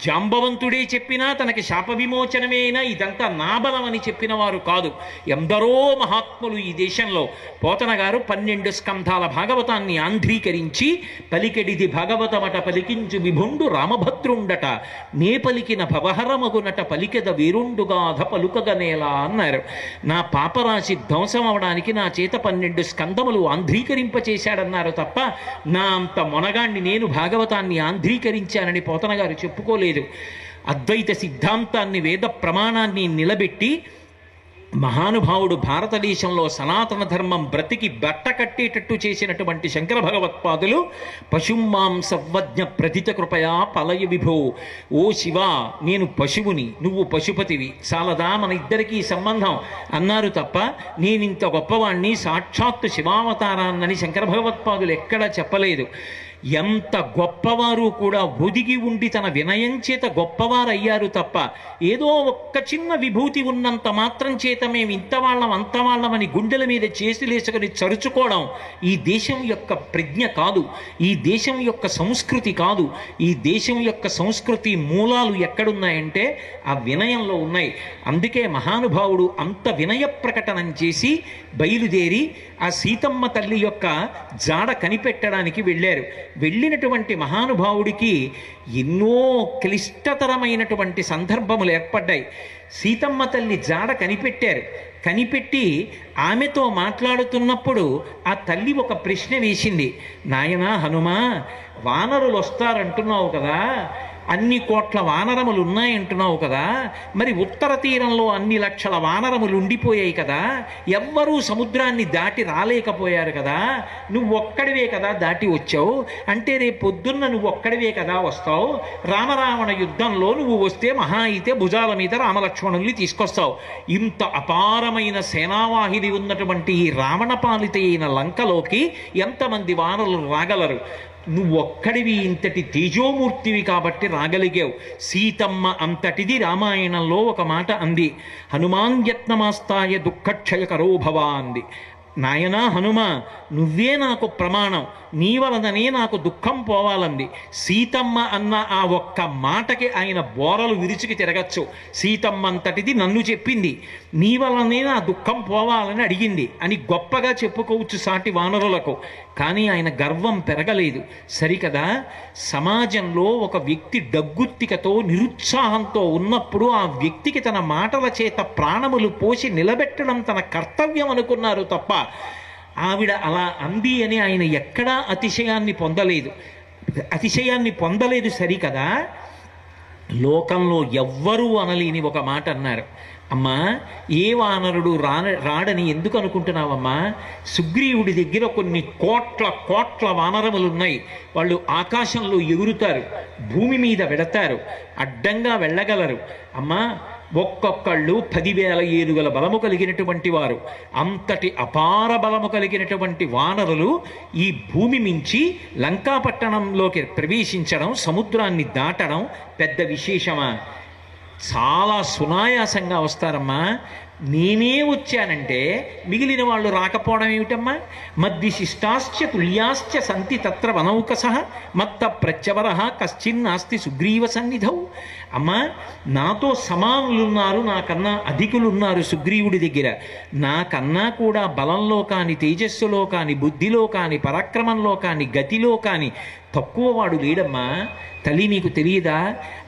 జాంబవంతుడే చెప్పినా తనకి శాప విమోచనమే అయినా ఇదంతా నా బలం అని చెప్పిన వారు కాదు. ఎందరో మహాత్ములు ఈ దేశంలో. పోతన గారు 12 స్కంధాల భాగవతాన్ని ఆంధ్రీకరించి పలికెడిది భాగవతమట పలికించు విభుండు రామభద్రుండట నే పలికిన భవహరమగునట పలికెద వీరుండుగాధ పలుకగనేలా అన్నారు. నా పాపరాశి ధ్వంసం అవడానికి నా చేత 12 స్కందములు ఆంధ్రీకరింపచేశాడన్నారు తప్ప నా అంత మొనగాణ్ణి నేను భాగవతాన్ని ఆంధ్రీకరించానని పోతన గారు చెప్పుకోలేదు. అద్వైత సిద్ధాంతాన్ని, వేద ప్రమాణాన్ని నిలబెట్టి మహానుభావుడు భారతదేశంలో సనాతన ధర్మం బ్రతికి బట్ట కట్టేటట్టు చేసినటువంటి శంకర భగవత్పాదులు పశుమాం సవ్వజ్ఞ ప్రథిత కృపయా పలయ విభో. ఓ శివ, నేను పశువుని, నువ్వు పశుపతివి, చాలదా మన ఇద్దరికీ సంబంధం అన్నారు తప్ప నేనింత గొప్పవాణ్ణి సాక్షాత్తు శివావతారాన్నని శంకర భగవత్పాదులు ఎక్కడా చెప్పలేదు. ఎంత గొప్పవారు కూడా ఒదిగి ఉండి తన వినయం చేత గొప్పవారయ్యారు తప్ప ఏదో ఒక్క చిన్న విభూతి ఉన్నంత మాత్రం చేత మేము ఇంతవాళ్ళం అంతవాళ్ళమని గుండెల మీద చేసిలేసుకొని చరుచుకోవడం ఈ దేశం యొక్క ప్రజ్ఞ కాదు, ఈ దేశం యొక్క సంస్కృతి కాదు. ఈ దేశం యొక్క సంస్కృతి మూలాలు ఎక్కడున్నాయంటే ఆ వినయంలో ఉన్నాయి. అందుకే మహానుభావుడు అంత వినయ ప్రకటనం చేసి బయలుదేరి ఆ సీతమ్మ తల్లి యొక్క జాడ కనిపెట్టడానికి వెళ్ళారు. వెళ్ళినటువంటి మహానుభావుడికి ఎన్నో క్లిష్టతరమైనటువంటి సందర్భములు ఏర్పడ్డాయి. సీతమ్మ తల్లి జాడ కనిపెట్టారు. కనిపెట్టి ఆమెతో మాట్లాడుతున్నప్పుడు ఆ తల్లి ఒక ప్రశ్న వేసింది. నాయనా హనుమా, వానరులు వస్తారంటున్నావు కదా, అన్ని కోట్ల వానరములు ఉన్నాయంటున్నావు కదా, మరి ఉత్తర తీరంలో అన్ని లక్షల వానరములు ఉండిపోయాయి కదా, ఎవ్వరూ సముద్రాన్ని దాటి రాలేకపోయారు కదా, నువ్వు ఒక్కడివే కదా దాటి వచ్చావు, అంటే రేపు పొద్దున్న నువ్వు ఒక్కడివే కదా వస్తావు, రామరావణ యుద్ధంలో నువ్వు వస్తే మహా అయితే భుజాల మీద రామలక్ష్మణుల్ని తీసుకొస్తావు. ఇంత అపారమైన సేనావాహిని ఉన్నటువంటి ఈ రావణ పాలిత అయిన లంకలోకి ఎంతమంది వానరులు రాగలరు? నువ్వు ఒక్కడివి ఇంతటి తేజోమూర్తివి కాబట్టి రాగలిగావు. సీతమ్మ అంతటిది రామాయణంలో ఒక మాట అంది, హనుమాన్ యత్నమాస్తాయ దుఃఖక్షయకరో భవ అంది. నాయనా హనుమ, నువ్వే నాకు ప్రమాణం, నీ వలననే నాకు దుఃఖం పోవాలంది. సీతమ్మ అన్న ఆ ఒక్క మాటకి ఆయన బోరలు విరుచుకి తిరగచ్చు. సీతమ్మ అంతటిది నన్ను చెప్పింది, నీ వలనే నా దుఃఖం పోవాలని అడిగింది అని గొప్పగా చెప్పుకోవచ్చు సాటి వానరులకు. కానీ ఆయన గర్వం పెరగలేదు. సరికదా, సమాజంలో ఒక వ్యక్తి డగ్గుత్తికతో నిరుత్సాహంతో ఉన్నప్పుడు ఆ వ్యక్తికి తన మాటల చేత ప్రాణములు పోసి నిలబెట్టడం తన కర్తవ్యం అనుకున్నారు తప్ప ఆవిడ అలా అంది అని ఆయన ఎక్కడా అతిశయాన్ని పొందలేదు. సరికదా, లోకంలో ఎవ్వరూ అనలేని ఒక మాట అన్నారు. అమ్మా, ఏ వానరుడు రాడని ఎందుకు అనుకుంటున్నావమ్మా? సుగ్రీవుడి దగ్గర కొన్ని కోట్ల వానరములు ఉన్నాయి. వాళ్ళు ఆకాశంలో ఎగురుతారు, భూమి మీద వెడతారు, అడ్డంగా వెళ్ళగలరు. అమ్మా, ఒక్కొక్కళ్ళు 10,000 ఏనుగుల బలము కలిగినటువంటి వారు. అంతటి అపార బలము కలిగినటువంటి వానరులు ఈ భూమి మించి లంకాపట్టణంలోకి ప్రవేశించడం, సముద్రాన్ని దాటడం పెద్ద విశేషమా? చాలా సునాయాసంగా వస్తారమ్మా. నేనే వచ్చానంటే మిగిలిన వాళ్ళు రాకపోవడం ఏమిటమ్మా? మద్విశిష్టాశ్చ తుల్యాశ్చ సంతి తత్ర వనౌకసః మత్త ప్రత్యవర కశ్చిన్నాస్తి సుగ్రీవ సన్నిధౌ. అమ్మా, నాతో సమానులున్నారు, నాకన్నా అధికులున్నారు సుగ్రీవుడి దగ్గర. నాకన్నా కూడా బలంలో కానీ, తేజస్సులో కానీ, బుద్ధిలో కానీ, పరాక్రమంలో కానీ, గతిలో కానీ తక్కువవాడు లేడమ్మా. తల్లి నీకు తెలియదా,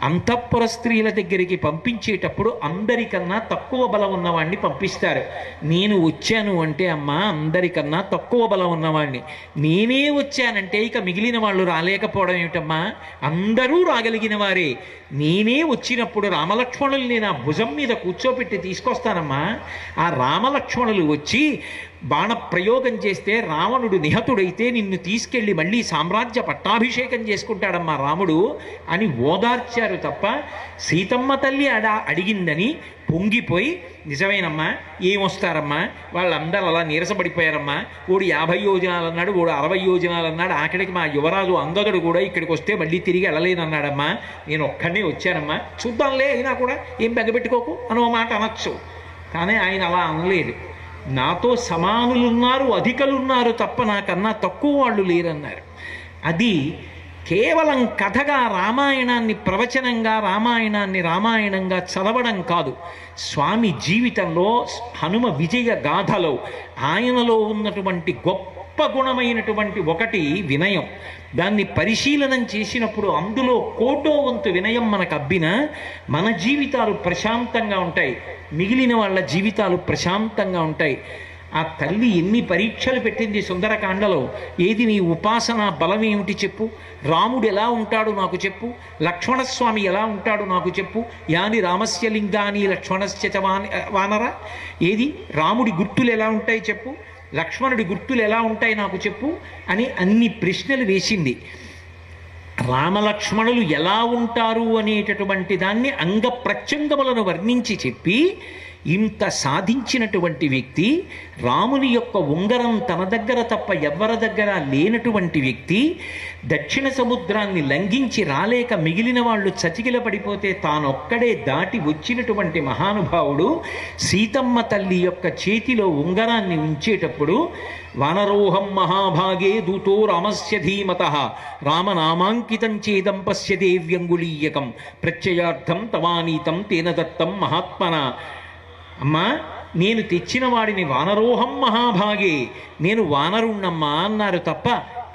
అంతఃపుర స్త్రీల దగ్గరికి పంపించేటప్పుడు అందరికన్నా తక్కువ బలం ఉన్నవాడిని పంపిస్తారు. నేను వచ్చాను అంటే అమ్మా అందరికన్నా తక్కువ బలం ఉన్నవాడిని, నేనే వచ్చానంటే ఇక మిగిలిన వాళ్ళు రాలేకపోవడం ఏమిటమ్మా, అందరూ రాగలిగిన వారే. నేనే వచ్చినప్పుడు రామలక్ష్మణుల్ని నా భుజం మీద కూర్చోపెట్టి తీసుకొస్తానమ్మా. ఆ రామలక్ష్మణులు వచ్చి బాణప్రయోగం చేస్తే రావణుడు నిహతుడైతే నిన్ను తీసుకెళ్ళి మళ్ళీ సామ్రాజ్య పట్టాభిషేకం చేసుకుంటాడమ్మా రాముడు అని ఓదార్చారు తప్ప సీతమ్మ తల్లి అడిగిందని పొంగిపోయి నిజమేనమ్మా ఏమొస్తారమ్మా వాళ్ళందరూ అలా నీరసపడిపోయారమ్మా, ఓడు 50 యోజనాలు అన్నాడు, ఓడు 60 యోజనాలు అన్నాడు, ఆఖడికి మా యువరాజు అంగదుడు కూడా ఇక్కడికి వస్తే మళ్ళీ తిరిగి వెళ్ళలేదన్నాడమ్మా, నేను ఒక్కడే వచ్చానమ్మా, చూద్దాంలే అయినా కూడా ఏం బెగ్గబెట్టుకోకు అనో మాట అనొచ్చు. కానీ ఆయన అలా అనలేదు. నాతో సమానులున్నారు, అధికలున్నారు తప్ప నాకన్నా తక్కువ వాళ్ళు లేరన్నారు. అది కేవలం కథగా రామాయణాన్ని ప్రవచనంగా రామాయణంగా చదవడం కాదు. స్వామి జీవితంలో హనుమ విజయ గాథలో ఆయనలో ఉన్నటువంటి గొప్ప గుణమైనటువంటి ఒకటి వినయం. దాన్ని పరిశీలనం చేసినప్పుడు అందులో కోటో వంతు వినయం మనకు అబ్బినా మన జీవితాలు ప్రశాంతంగా ఉంటాయి, మిగిలిన వాళ్ళ జీవితాలు ప్రశాంతంగా ఉంటాయి. ఆ తల్లి ఎన్ని పరీక్షలు పెట్టింది సుందరకాండలో. ఏది నీ ఉపాసన బలం ఏమిటి చెప్పు, రాముడు ఎలా ఉంటాడు నాకు చెప్పు, లక్ష్మణస్వామి ఎలా ఉంటాడు నాకు చెప్పు, యాని రామస్య లింగాని లక్ష్మణస్య చ వానర, ఏది రాముడి గుర్తులు ఎలా ఉంటాయి చెప్పు, లక్ష్మణుడి గుర్తులు ఎలా ఉంటాయి నాకు చెప్పు అని అన్ని ప్రశ్నలు వేసింది. రామలక్ష్మణులు ఎలా ఉంటారు అనేటటువంటి దాన్ని అంగ ప్రత్యంగములను వర్ణించి చెప్పి ఇంత సాధించినటువంటి వ్యక్తి, రాముని యొక్క ఉంగరం తన దగ్గర తప్ప ఎవ్వరి దగ్గర లేనటువంటి వ్యక్తి, దక్షిణ సముద్రాన్ని లంఘించి రాలేక మిగిలిన వాళ్ళు చతికిల పడిపోతే తానొక్కడే దాటి వచ్చినటువంటి మహానుభావుడు, సీతమ్మ తల్లి యొక్క చేతిలో ఉంగరాన్ని ఉంచేటప్పుడు వానరోహం మహాభాగే దూతో రామస్య ధీమతః రామనామాంకితం చేదం పశ్య దేవ్యంగుళీయకం ప్రత్యయార్థం తవానీతం తేన దత్తం మహాత్మన. అమ్మా నేను తెచ్చిన వాడిని వానరోహం మహాభాగే, నేను వానరుణ్ణమ్మా అన్నారు తప్ప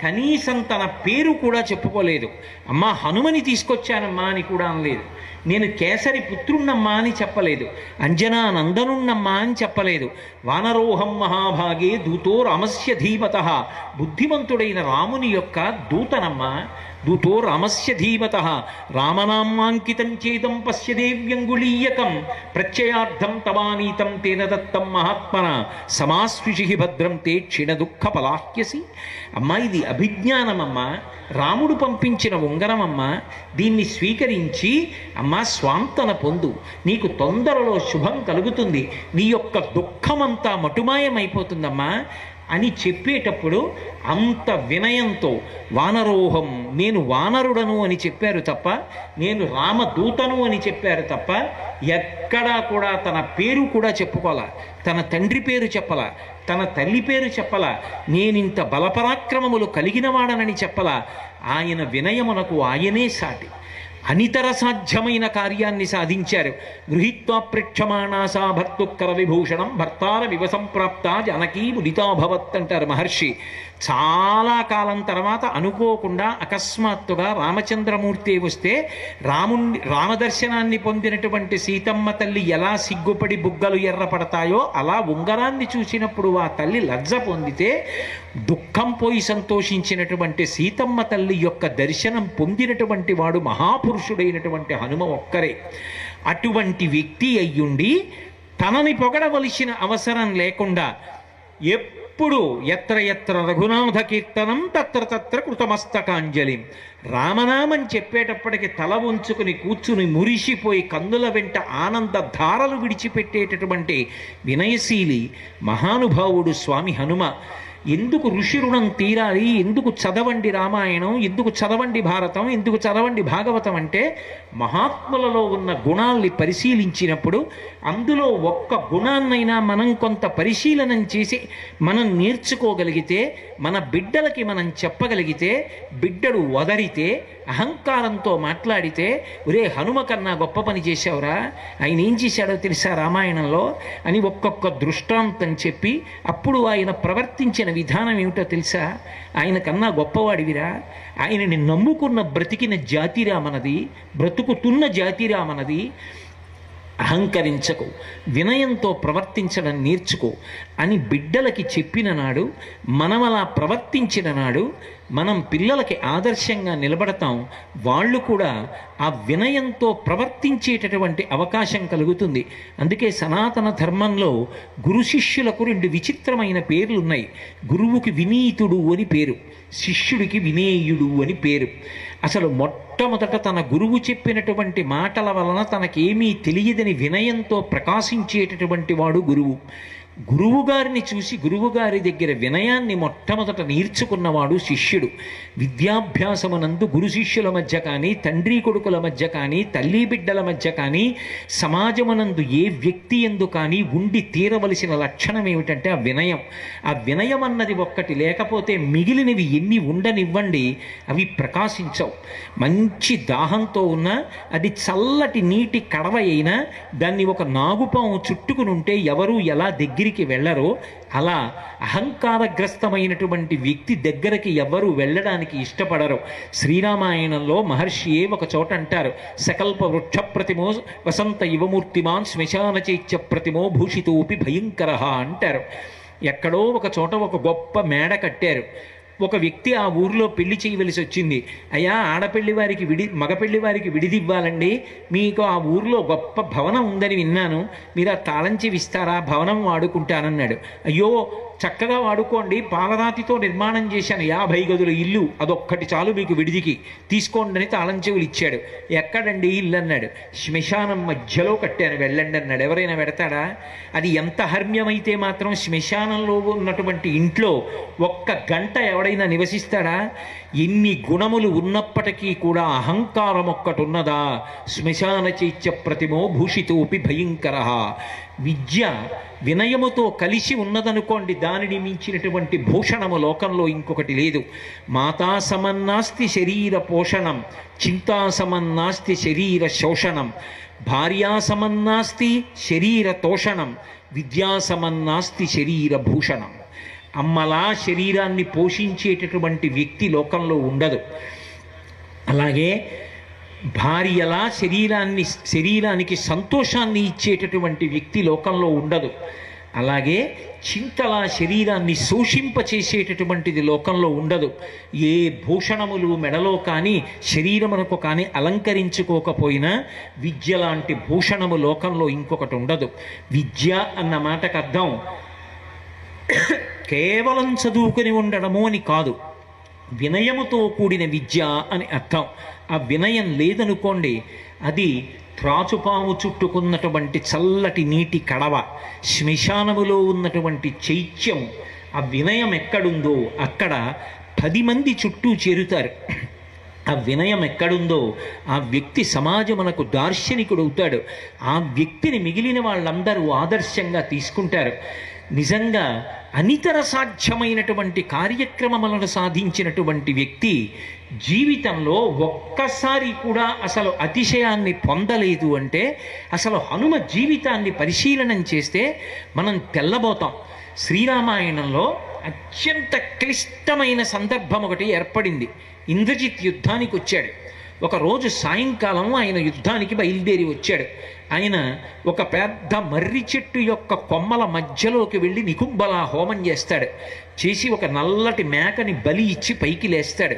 కనీసం తన పేరు కూడా చెప్పుకోలేదు. అమ్మా హనుమని తీసుకొచ్చానమ్మా అని కూడా అనలేదు. నేను కేసరి పుత్రుణ్ణమ్మా అని చెప్పలేదు, అంజనా నందనున్నమ్మా అని చెప్పలేదు. వానరోహం మహాభాగే దూతో రామస్య ధీమతః, బుద్ధిమంతుడైన రాముని యొక్క దూతనమ్మా, దూతో రామస్య ధీమతః రామనామాంకితం చేదం పశ్య దేవ్యంగుళీయకం ప్రత్యయార్థం తవానీతం తేన దత్తం మహాత్మన సమాస్విషి భద్రం తే క్షీణ దుఃఖ పలాహ్యసి. అమ్మా ఇది అభిజ్ఞానమమ్మా, రాముడు పంపించిన ఉంగరమమ్మా, దీన్ని స్వీకరించి అమ్మా స్వాంతన పొందు, నీకు తొందరలో శుభం కలుగుతుంది, నీ యొక్క దుఃఖమంతా మటుమాయమైపోతుందమ్మా అని చెప్పేటప్పుడు అంత వినయంతో వానరోహం, నేను వానరుడను అని చెప్పారు తప్ప, నేను రామదూతను అని చెప్పారు తప్ప ఎక్కడా కూడా తన పేరు కూడా చెప్పుకోలా, తన తండ్రి పేరు చెప్పలా, తన తల్లి పేరు చెప్పలా, నేనింత బలపరాక్రమములు కలిగిన వాడనని చెప్పలా. ఆయన వినయమునకు ఆయనే సాటి. అనితర సాధ్యమైన కార్యాన్ని సాధించారు. గృహీత్వా ప్రేక్షమాణాసా భర్తుక్కర విభూషణం భర్తార వివసంప్రాప్త జానకీ ముదితాభవత్ అంటారు మహర్షి. చాలా కాలం తర్వాత అనుకోకుండా అకస్మాత్తుగా రామచంద్రమూర్తి వస్తే రామదర్శనాన్ని పొందినటువంటి సీతమ్మ తల్లి ఎలా సిగ్గుపడి బుగ్గలు ఎర్రపడతాయో అలా ఉంగరాన్ని చూసినప్పుడు ఆ తల్లి లజ్జ పొందితే దుఃఖం పోయి సంతోషించినటువంటి సీతమ్మ తల్లి యొక్క దర్శనం పొందినటువంటి వాడు మహాపురుషుడైనటువంటి హనుమ ఒక్కరే. అటువంటి వ్యక్తి అయ్యుండి తనని పొగడవలసిన అవసరం లేకుండా ఎప్పుడు ఎత్ర ఎత్ర రఘునాథ కీర్తనం తత్ర తత్ర కృతమస్తకాంజలిం, రామనామం చెప్పేటప్పటికి తల ఉంచుకుని కూర్చుని మురిసిపోయి కన్నుల వెంట ఆనంద ధారలు విడిచిపెట్టేటటువంటి వినయశీలి మహానుభావుడు స్వామి హనుమ. ఎందుకు ఋషి రుణం తీరాలి, ఎందుకు చదవండి రామాయణం, ఎందుకు చదవండి భారతం, ఎందుకు చదవండి భాగవతం అంటే మహాత్ములలో ఉన్న గుణాల్ని పరిశీలించినప్పుడు అందులో ఒక్క గుణాన్నైనా మనం కొంత పరిశీలనం చేసి మనం నేర్చుకోగలిగితే, మన బిడ్డలకి మనం చెప్పగలిగితే, బిడ్డడు వదరితే అహంకారంతో మాట్లాడితే ఒరే హనుమ కన్నా గొప్ప పని చేశావురా, ఆయన ఏం చేశాడో తెలుసా రామాయణంలో అని ఒక్కొక్క దృష్టాంతం చెప్పి అప్పుడు ఆయన ప్రవర్తించిన విధానం ఏమిటో తెలుసా? ఆయన కన్నా గొప్పవాడివిరా, ఆయనని నమ్ముకున్న బ్రతికిన జాతిరా మనది, బ్రతుకుతున్న జాతిరా మనది. అహంకరించకు, వినయంతో ప్రవర్తించడం నేర్చుకో అని బిడ్డలకి చెప్పిన నాడు, మనం అలా ప్రవర్తించిన నాడు మనం పిల్లలకి ఆదర్శంగా నిలబడతాం. వాళ్ళు కూడా ఆ వినయంతో ప్రవర్తించేటటువంటి అవకాశం కలుగుతుంది. అందుకే సనాతన ధర్మంలో గురు శిష్యులకు 2 విచిత్రమైన పేర్లు ఉన్నాయి. గురువుకి వినీతుడు అని పేరు, శిష్యుడికి వినేయుడు అని పేరు. అసలు మొట్టమొదట తన గురువు చెప్పినటువంటి మాటల వలన తనకేమీ తెలియదని వినయంతో ప్రకాశించేటటువంటి వాడు గురువు. గురువుగారిని చూసి గురువుగారి దగ్గర వినయాన్ని మొట్టమొదట నేర్చుకున్నవాడు శిష్యుడు. విద్యాభ్యాసమునందు గురు శిష్యుల మధ్య కానీ, తండ్రి కొడుకుల మధ్య కానీ, తల్లి బిడ్డల మధ్య కానీ, సమాజమునందు ఏ వ్యక్తి ఎందు కానీ ఉండి తీరవలసిన లక్షణం ఏమిటంటే ఆ వినయం. ఆ వినయం అన్నది ఒక్కటి లేకపోతే మిగిలినవి ఎన్ని ఉండనివ్వండి అవి ప్రకాశించవు. మంచి దాహంతో ఉన్నా అది చల్లటి నీటి కడవ అయినా దాన్ని ఒక నాగుపాము చుట్టుకుని ఉంటే ఎవరు ఎలా దగ్గరికి వెళ్ళరో, అలా అహంకారగ్రస్తమైనటువంటి వ్యక్తి దగ్గరికి ఎవరు వెళ్ళడానికి ఇష్టపడరు. శ్రీరామాయణంలో మహర్షియే ఒక చోట అంటారు, సకల్ప వృక్ష ప్రతిమో వసంత యువమూర్తిమాన్ శ్మశాన చైత్య ప్రతిమో భూషితోపి భయంకర అంటారు. ఎక్కడో ఒక చోట ఒక గొప్ప మేడ కట్టారు. ఒక వ్యక్తి ఆ ఊరిలో పెళ్లి చేయవలసి వచ్చింది. అయ్యా, ఆడపెళ్లి వారికి మగపెళ్లి వారికి విడిదివ్వాలండి, మీకు ఆ ఊరిలో గొప్ప భవనం ఉందని విన్నాను, మీరు ఆ తాళం చెవి ఇస్తారా, భవనం వాడుకుంటానన్నాడు. అయ్యో, చక్కగా వాడుకోండి, పాలరాతితో నిర్మాణం చేశాను 50 గదుల ఇల్లు, అదొక్కటి చాలు మీకు విడిదికి, తీసుకోండి అని తాళం చెవులు ఇచ్చాడు. ఎక్కడండి ఇల్లు అన్నాడు. శ్మశానం మధ్యలో కట్టాను, వెళ్ళండి అన్నాడు. ఎవరైనా పెడతాడా? అది ఎంత హర్మ్యమైతే మాత్రం శ్మశానంలో ఉన్నటువంటి ఇంట్లో ఒక్క గంట ఎవడైనా నివసిస్తాడా? ఎన్ని గుణములు ఉన్నప్పటికీ కూడా అహంకారం ఒక్కటి ఉన్నదా? శ్మశాన చైత్య ప్రతిమో భూషితోపి భయంకర. విద్య వినయముతో కలిసి ఉన్నదనుకోండి, దానిని మించినటువంటి భూషణము లోకంలో ఇంకొకటి లేదు. మాతా సమన్నాస్తి శరీర పోషణం, చింతా సమన్నాస్తి శరీర శోషణం, భార్యా సమన్నాస్తి శరీర తోషణం, విద్యా సమన్నాస్తి శరీర భూషణం. అమ్మలా శరీరాన్ని పోషించేటటువంటి వ్యక్తి లోకంలో ఉండదు. అలాగే భార్యలా శరీరానికి సంతోషాన్ని ఇచ్చేటటువంటి వ్యక్తి లోకంలో ఉండదు. అలాగే చింతలా శరీరాన్ని శోషింపచేసేటటువంటిది లోకంలో ఉండదు. ఏ భూషణములు మెడలో కానీ శరీరమునకు కానీ అలంకరించుకోకపోయినా విద్య లాంటి భూషణము లోకంలో ఇంకొకటి ఉండదు. విద్య అన్న మాటకు అర్థం కేవలం చదువుకుని ఉండడము అని కాదు, వినయముతో కూడిన విద్య అని అర్థం. ఆ వినయం లేదనుకోండి, అది త్రాచుపాము చుట్టుకున్నటువంటి చల్లటి నీటి కడవ, శ్మశానములో ఉన్నటువంటి చైత్యం. ఆ వినయం ఎక్కడుందో అక్కడ 10 మంది చుట్టూ చేరుతారు. ఆ వినయం ఎక్కడుందో ఆ వ్యక్తి సమాజమునకు దార్శనికుడు అవుతాడు. ఆ వ్యక్తిని మిగిలిన వాళ్ళందరూ ఆదర్శంగా తీసుకుంటారు. నిజంగా అనితర సాధ్యమైనటువంటి కార్యక్రమములను సాధించినటువంటి వ్యక్తి జీవితంలో ఒక్కసారి కూడా అసలు అతిశయాన్ని పొందలేదు అంటే, అసలు హనుమ జీవితాన్ని పరిశీలనం చేస్తే మనం తెల్లబోతాం. శ్రీరామాయణంలో అత్యంత క్లిష్టమైన సందర్భం ఒకటి ఏర్పడింది. ఇంద్రజిత్ యుద్ధానికి వచ్చాడు. ఒకరోజు సాయంకాలం ఆయన యుద్ధానికి బయలుదేరి వచ్చాడు. ఆయన ఒక పెద్ద మర్రి చెట్టు యొక్క కొమ్మల మధ్యలోకి వెళ్ళి నికుంభలా హోమం చేస్తాడు. చేసి ఒక నల్లటి మేకని బలి ఇచ్చి పైకి లేస్తాడు.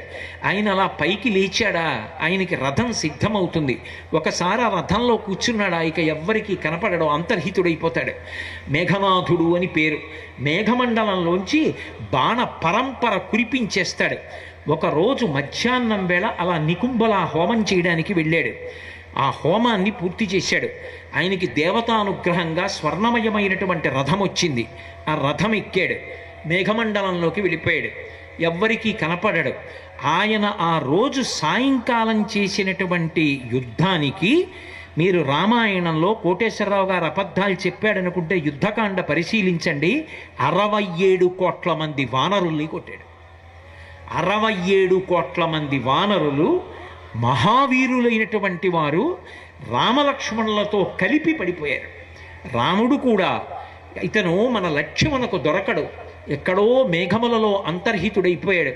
ఆయన అలా పైకి లేచాడా, ఆయనకి రథం సిద్ధమవుతుంది. ఒకసారి ఆ రథంలో కూర్చున్నాడా, ఇక ఎవ్వరికీ కనపడడం, అంతర్హితుడైపోతాడు. మేఘనాథుడు అని పేరు. మేఘమండలంలోంచి బాణ పరంపర కురిపించేస్తాడు. ఒకరోజు మధ్యాహ్నం వేళ అలా నికుంభలా హోమం చేయడానికి వెళ్ళాడు. ఆ హోమాన్ని పూర్తి చేశాడు. ఆయనకి దేవతానుగ్రహంగా స్వర్ణమయమైనటువంటి రథం వచ్చింది. ఆ రథం ఎక్కాడు, మేఘమండలంలోకి వెళ్ళిపోయాడు. ఎవ్వరికీ కనపడడు. ఆయన ఆ రోజు సాయంకాలం చేసినటువంటి యుద్ధానికి, మీరు రామాయణంలో కోటేశ్వరరావు గారు అబద్ధాలు చెప్పాడనుకుంటే యుద్ధకాండ పరిశీలించండి, 67 కోట్ల మంది వానరుల్ని కొట్టాడు. 67 కోట్ల మంది వానరులు మహావీరులైనటువంటి వారు రామలక్ష్మణులతో కలిపి పడిపోయారు. రాముడు కూడా, ఇతను మన లక్ష్మణకు దొరకడు, ఎక్కడో మేఘములలో అంతర్హితుడైపోయాడు.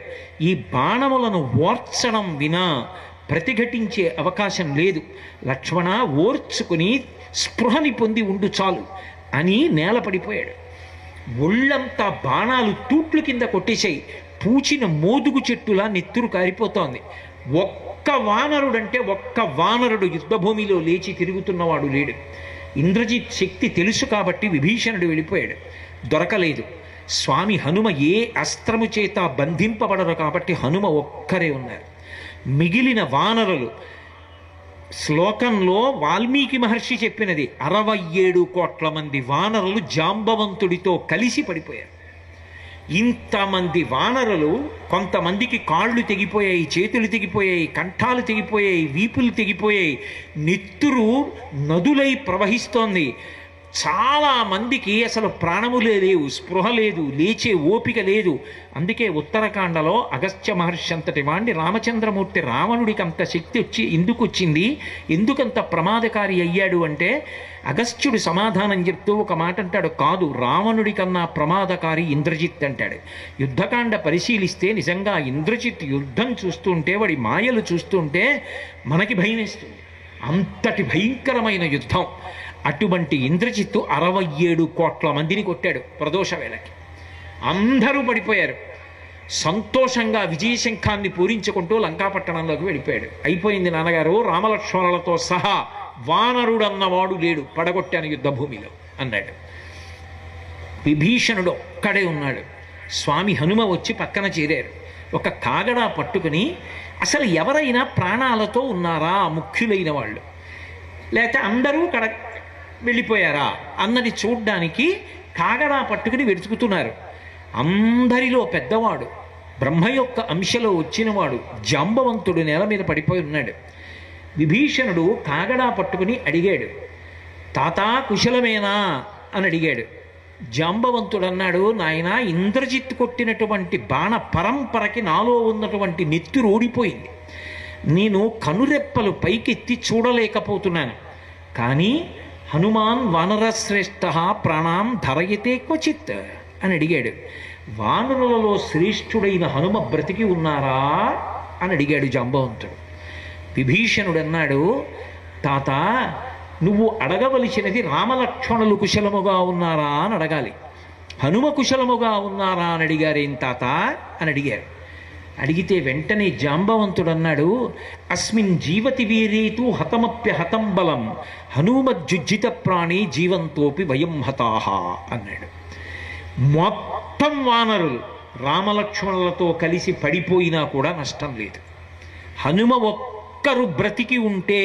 ఈ బాణములను ఓర్చడం వినా ప్రతిఘటించే అవకాశం లేదు. లక్ష్మణ ఓర్చుకుని స్పృహని పొంది ఉండు చాలు అని నేల పడిపోయాడు. ఒళ్ళంతా బాణాలు తూట్లు కింద కొట్టేశాయి. పూచిన మోదుగు చెట్టులా నెత్తురు కారిపోతోంది. ఒక్క వానరుడు యుద్ధభూమిలో లేచి తిరుగుతున్నవాడు లేడు. ఇంద్రజిత్ శక్తి తెలుసు కాబట్టి విభీషణుడు వెళ్ళిపోయాడు, దొరకలేదు. స్వామి హనుమ ఏ అస్త్రము చేత బంధింపబడరు కాబట్టి హనుమ ఒక్కరే ఉన్నారు. మిగిలిన వానరులు శ్లోకంలో వాల్మీకి మహర్షి చెప్పినది 67 కోట్ల మంది వానరులు జాంబవంతుడితో కలిసి పడిపోయారు. ఇంతమంది వానరులు, కొంతమందికి కాళ్ళు తెగిపోయాయి, చేతులు తెగిపోయాయి, కంఠాలు తెగిపోయాయి, వీపులు తెగిపోయాయి, నెత్తురు నదులై ప్రవహిస్తోంది. చాలా మందికి అసలు ప్రాణములే లేవు, స్పృహ లేదు, లేచే ఓపిక లేదు. అందుకే ఉత్తరకాండలో అగస్త్య మహర్షి అంతటి వాణ్ణి రామచంద్రమూర్తి రావణుడికి అంత శక్తి ఎందుకు వచ్చింది, ఎందుకంత ప్రమాదకారి అయ్యాడు అంటే అగస్త్యుడు సమాధానం చెప్తూ ఒక మాట అంటాడు, కాదు రావణుడి కన్నా ప్రమాదకారి ఇంద్రజిత్ అంటాడు. యుద్ధకాండ పరిశీలిస్తే నిజంగా ఇంద్రజిత్ యుద్ధం చూస్తుంటే, వాడి మాయలు చూస్తుంటే మనకి భయం వేస్తుంది. అంతటి భయంకరమైన యుద్ధం. అటువంటి ఇంద్రజిత్తు 67 కోట్ల మందిని కొట్టాడు ప్రదోష వేళకి. అందరూ పడిపోయారు. సంతోషంగా విజయశంఖాన్ని పూరించుకుంటూ లంకాపట్టణంలోకి వెళ్ళిపోయాడు. అయిపోయింది నాన్నగారు, రామలక్ష్మణులతో సహా వానరుడన్నవాడు లేడు, పడగొట్టాను యుద్ధభూమిలో అన్నాడు. విభీషణుడు ఒక్కడే ఉన్నాడు. స్వామి హనుమ వచ్చి పక్కన చేరారు. ఒక కాగడా పట్టుకుని, అసలు ఎవరైనా ప్రాణాలతో ఉన్నారా ముఖ్యులైన వాళ్ళు, లేకపోతే అందరూ వెళ్ళిపోయారా అన్నది చూడ్డానికి కాగడా పట్టుకుని వెతుకుతున్నారు. అందరిలో పెద్దవాడు, బ్రహ్మ యొక్క అంశలో వచ్చినవాడు జాంబవంతుడు నేల మీద పడిపోయి ఉన్నాడు. విభీషణుడు కాగడా పట్టుకుని అడిగాడు, తాతా కుశలమేనా అని అడిగాడు. జాంబవంతుడు అన్నాడు, నాయన ఇంద్రజిత్ కొట్టినటువంటి బాణ పరంపరకి నాలో ఉన్నటువంటి నెత్తురు ఓడిపోయింది. నేను కనురెప్పలు పైకెత్తి చూడలేకపోతున్నాను. కానీ హనుమాన్ వానరశ్రేష్ఠ ప్రాణాం ధరయతే క్వచిత్ అని అడిగాడు. వానరులలో శ్రేష్ఠుడైన హనుమ బ్రతికి ఉన్నారా అని అడిగాడు జాంబవంతుడు. విభీషణుడు అన్నాడు, తాత నువ్వు అడగవలసినది రామలక్ష్మణులు కుశలముగా ఉన్నారా అని అడగాలి. హనుమ కుశలముగా ఉన్నారా అని అడిగారేం తాత అని అడిగారు. అడిగితే వెంటనే జాంబవంతుడు అన్నాడు, అస్మిన్ జీవతి వీరేతు హతమప్య హతం బలం హనుమజ్జుజ్జిత ప్రాణి జీవంతోపి వయం హతాహ అన్నాడు. మొత్తం వానరులు రామలక్ష్మణులతో కలిసి పడిపోయినా కూడా నష్టం లేదు. హనుమ ఒక్కరు బ్రతికి ఉంటే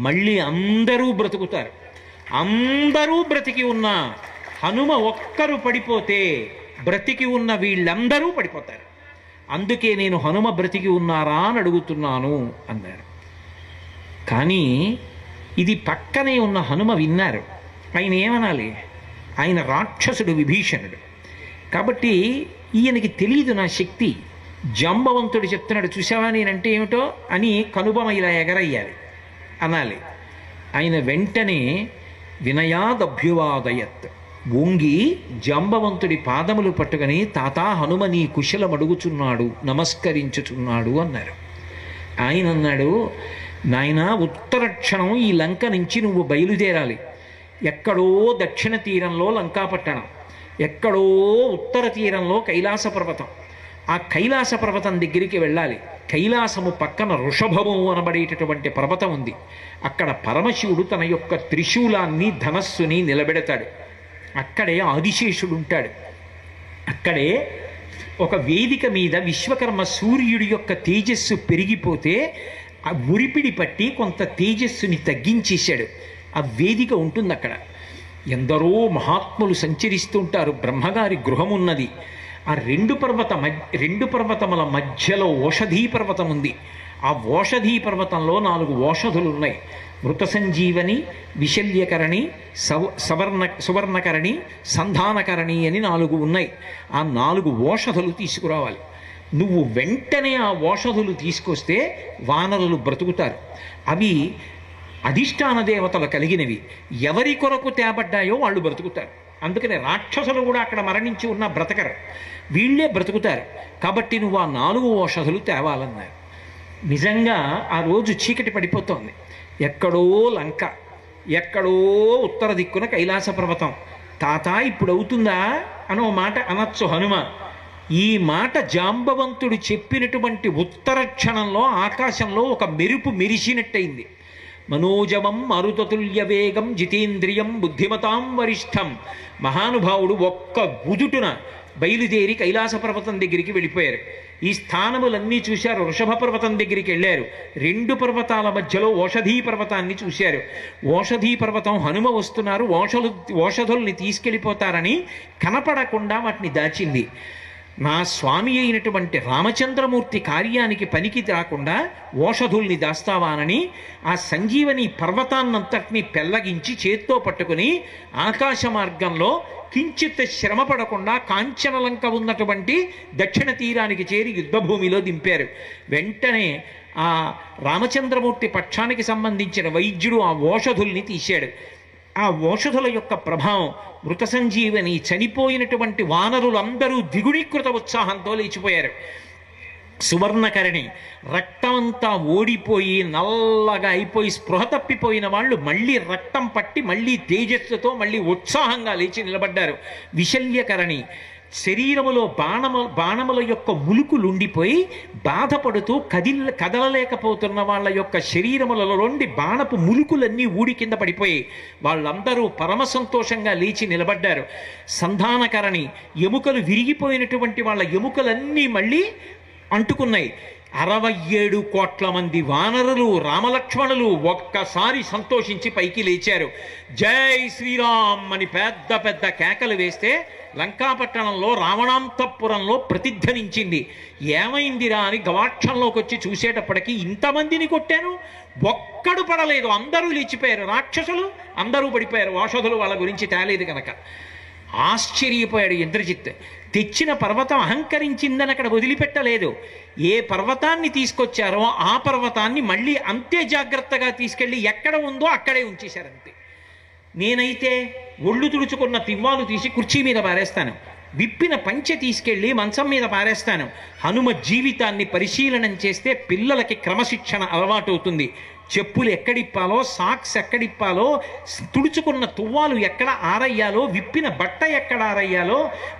మళ్ళీ అందరూ బ్రతుకుతారు. అందరూ బ్రతికి ఉన్నా హనుమ ఒక్కరు పడిపోతే బ్రతికి ఉన్న వీళ్ళందరూ పడిపోతారు. అందుకే నేను హనుమ బ్రతికి ఉన్నారా అని అడుగుతున్నాను అన్నాడు. కానీ ఇది పక్కనే ఉన్న హనుమ విన్నారు. ఆయన ఏమనాలి, ఆయన రాక్షసుడు విభీషణుడు కాబట్టి ఈయనకి తెలియదు నా శక్తి. జాంబవంతుడు చెప్తున్నాడు, చూసావా నేనంటే ఏమిటో అని కనుబొమ ఇలా ఎగరయ్యాలి అనాలి. ఆయన వెంటనే వినయాదభ్యువాదయత్ వంగి జాంబవంతుడి పాదములు పట్టుకొని, తాతా హనుమ నీ కుశలం అడుగుచున్నాడు, నమస్కరించుచున్నాడు అన్నారు. ఆయన అన్నాడు, నాయన ఉత్తర క్షణం ఈ లంక నుంచి నువ్వు బయలుదేరాలి. ఎక్కడో దక్షిణ తీరంలో లంకాపట్టణం, ఎక్కడో ఉత్తర తీరంలో కైలాస పర్వతం. ఆ కైలాస పర్వతం దగ్గరికి వెళ్ళాలి. కైలాసము పక్కన వృషభము అనబడేటటువంటి పర్వతం ఉంది. అక్కడ పరమశివుడు తన యొక్క త్రిశూలాన్ని ధనస్సుని నిలబెడతాడు. అక్కడే ఆదిశేషుడు ఉంటాడు. అక్కడే ఒక వేదిక మీద విశ్వకర్మ సూర్యుడి యొక్క తేజస్సు పెరిగిపోతే ఆ ఉరిపిడి పట్టి కొంత తేజస్సుని తగ్గించేశాడు. ఆ వేదిక ఉంటుంది అక్కడ. ఎందరో మహాత్ములు సంచరిస్తుంటారు. బ్రహ్మగారి గృహం ఉన్నది. ఆ రెండు పర్వతముల మధ్యలో ఓషధీ పర్వతం ఉంది. ఆ ఓషధీ పర్వతంలో 4 ఓషధులు ఉన్నాయి. మృత సంజీవని, విశల్యకరణి, సువర్ణకరణి, సంధానకరణి అని 4 ఉన్నాయి. ఆ 4 ఓషధులు తీసుకురావాలి. నువ్వు వెంటనే ఆ ఓషధులు తీసుకొస్తే వానరులు బ్రతుకుతారు. అవి అధిష్టాన దేవతలు కలిగినవి. ఎవరి కొరకు తేబడ్డాయో వాళ్ళు బ్రతుకుతారు. అందుకని రాక్షసులు కూడా అక్కడ మరణించి ఉన్న బ్రతకరు, వీళ్ళే బ్రతుకుతారు. కాబట్టి నువ్వు ఆ 4 ఓషధులు తేవాలన్నారు. నిజంగా ఆ రోజు చీకటి పడిపోతోంది. ఎక్కడో లంక, ఎక్కడో ఉత్తర దిక్కున కైలాస పర్వతం. తాత ఇప్పుడు అవుతుందా అనో మాట అనొచ్చు హనుమ. ఈ మాట జాంబవంతుడు చెప్పినటువంటి ఉత్తర క్షణంలో ఆకాశంలో ఒక మెరుపు మెరిసినట్టయింది. మనోజవం మరుతతుల్య వేగం జితేంద్రియం బుద్ధిమతాం వరిష్టం. మహానుభావుడు ఒక్క గుదుటున బయలుదేరి కైలాస పర్వతం దగ్గరికి వెళ్ళిపోయారు. ఈ స్థానములన్నీ చూశారు. వృషభ పర్వతం దగ్గరికి వెళ్ళారు. 2 పర్వతాల మధ్యలో ఓషధీ పర్వతాన్ని చూశారు. ఓషధీ పర్వతం హనుమ వస్తున్నారు, ఓషధుల్ని తీసుకెళ్ళిపోతారని కనపడకుండా వాటిని దాచింది. నా స్వామి అయినటువంటి రామచంద్రమూర్తి కార్యానికి పనికి రాకుండా ఓషధుల్ని దాస్తావానని ఆ సంజీవని పర్వతాన్నంతటినీ పెల్లగించి చేత్తో పట్టుకుని ఆకాశ మార్గంలో కించిత్ శ్రమ పడకుండా కాంచనలంక ఉన్నటువంటి దక్షిణ తీరానికి చేరి యుద్ధభూమిలో దింపారు. వెంటనే ఆ రామచంద్రమూర్తి పక్షానికి సంబంధించిన వైద్యుడు ఆ ఓషధుల్ని తీశాడు. ఆ ఓషధుల యొక్క ప్రభావం మృత సంజీవని చనిపోయినటువంటి వానరులందరూ ద్విగుణీకృత ఉత్సాహంతో లేచిపోయారు. సువర్ణకరణి రక్తమంతా ఓడిపోయి నల్లగా అయిపోయి స్పృహ తప్పిపోయిన వాళ్ళు మళ్ళీ రక్తం పట్టి మళ్ళీ తేజస్సుతో మళ్ళీ ఉత్సాహంగా లేచి నిలబడ్డారు. విశల్యకరణి శరీరములో బాణముల యొక్క ములుకులుండిపోయి బాధపడుతూ కదలలేకపోతున్న వాళ్ళ యొక్క శరీరములలో నుండి బాణపు ములుకులన్నీ ఊడి కింద పడిపోయి వాళ్ళందరూ పరమ సంతోషంగా లేచి నిలబడ్డారు. సంధానకరణి ఎముకలు విరిగిపోయినటువంటి వాళ్ళ ఎముకలన్నీ మళ్ళీ అంటుకున్నాయి. 67 కోట్ల మంది వానరులు రామలక్ష్మణులు ఒక్కసారి సంతోషించి పైకి లేచారు. జై శ్రీరామ్ అని పెద్ద పెద్ద కేకలు వేస్తే లంకాపట్టణంలో రావణాంతపురంలో ప్రతిధ్వనించింది. ఏమైందిరా అని గవాక్షంలోకి వచ్చి చూసేటప్పటికి ఇంతమందిని కొట్టాను, ఒక్కడు పడలేదు, అందరూ లేచిపోయారు. రాక్షసులు అందరూ పడిపోయారు, ఓషధులు వాళ్ళ గురించి తేలేదు కనుక. ఆశ్చర్యపోయాడు ఇంద్రజిత్. తెచ్చిన పర్వతం అహంకరించిందని అక్కడ వదిలిపెట్టలేదు. ఏ పర్వతాన్ని తీసుకొచ్చారో ఆ పర్వతాన్ని మళ్ళీ అంతే జాగ్రత్తగా తీసుకెళ్ళి ఎక్కడ ఉందో అక్కడే ఉంచేశారంతే. నేనైతే ఒళ్ళు తుడుచుకున్న తివ్వాలు తీసి కుర్చీ మీద పారేస్తాను, విప్పిన పంచె తీసుకెళ్ళి మంచం మీద పారేస్తాను. హనుమ జీవితాన్ని పరిశీలనం చేస్తే పిల్లలకి క్రమశిక్షణ అలవాటు అవుతుంది. చెప్పులు ఎక్కడిప్పాలో, సాక్స్ ఎక్కడిప్పాలో, తుడుచుకున్న తువ్వాలు ఎక్కడ ఆరయ్యాలో, విప్పిన బట్ట ఎక్కడ ఆరయ్యాలో,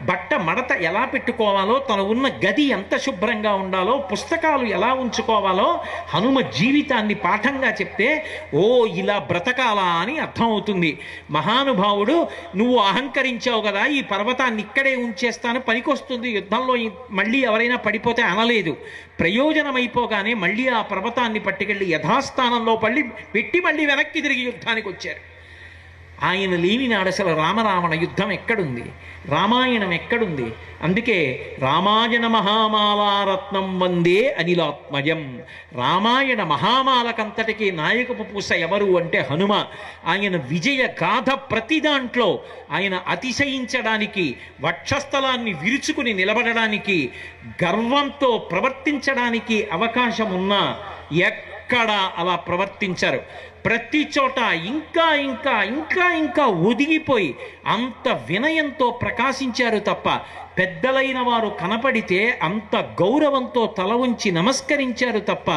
బట్ట మడత ఎలా పెట్టుకోవాలో, తను ఉన్న గది ఎంత శుభ్రంగా ఉండాలో, పుస్తకాలు ఎలా ఉంచుకోవాలో హనుమ జీవితాన్ని పాఠంగా చెప్తే ఓ ఇలా బ్రతకాలా అని అర్థమవుతుంది. మహానుభావుడు నువ్వు అహంకరించావు కదా, ఈ పర్వతాన్ని ఇక్కడే ఉంచేస్తాను, పనికొస్తుంది యుద్ధంలో మళ్ళీ ఎవరైనా పడిపోతే అనలేదు. ప్రయోజనమైపోగానే మళ్ళీ ఆ పర్వతాన్ని పట్టుకెళ్ళి యథాస్థానంలో పెట్టి మళ్ళీ వెనక్కి తిరిగి యుద్ధానికి వచ్చారు. ఆయన లేని నాడు అసలు రామరావణ యుద్ధం ఎక్కడుంది, రామాయణం ఎక్కడుంది? అందుకే రామాయణ మహామాలారత్నం వందే అనిలాత్మయం. రామాయణ మహామాలకంతటికి నాయకపు పూస ఎవరు అంటే హనుమ. ఆయన విజయ గాథ ప్రతి దాంట్లో ఆయన అతిశయించడానికి, వక్షస్థలాన్ని విరుచుకుని నిలబడడానికి, గర్వంతో ప్రవర్తించడానికి అవకాశం ఉన్నా ఎక్కడ అలా ప్రవర్తించారు. ప్రతి చోట ఇంకా ఇంకా ఇంకా ఇంకా ఒదిగిపోయి అంత వినయంతో ప్రకాశించారు తప్ప పెద్దలైన వారు కనపడితే అంత గౌరవంతో తల ఉంచి నమస్కరించారు తప్ప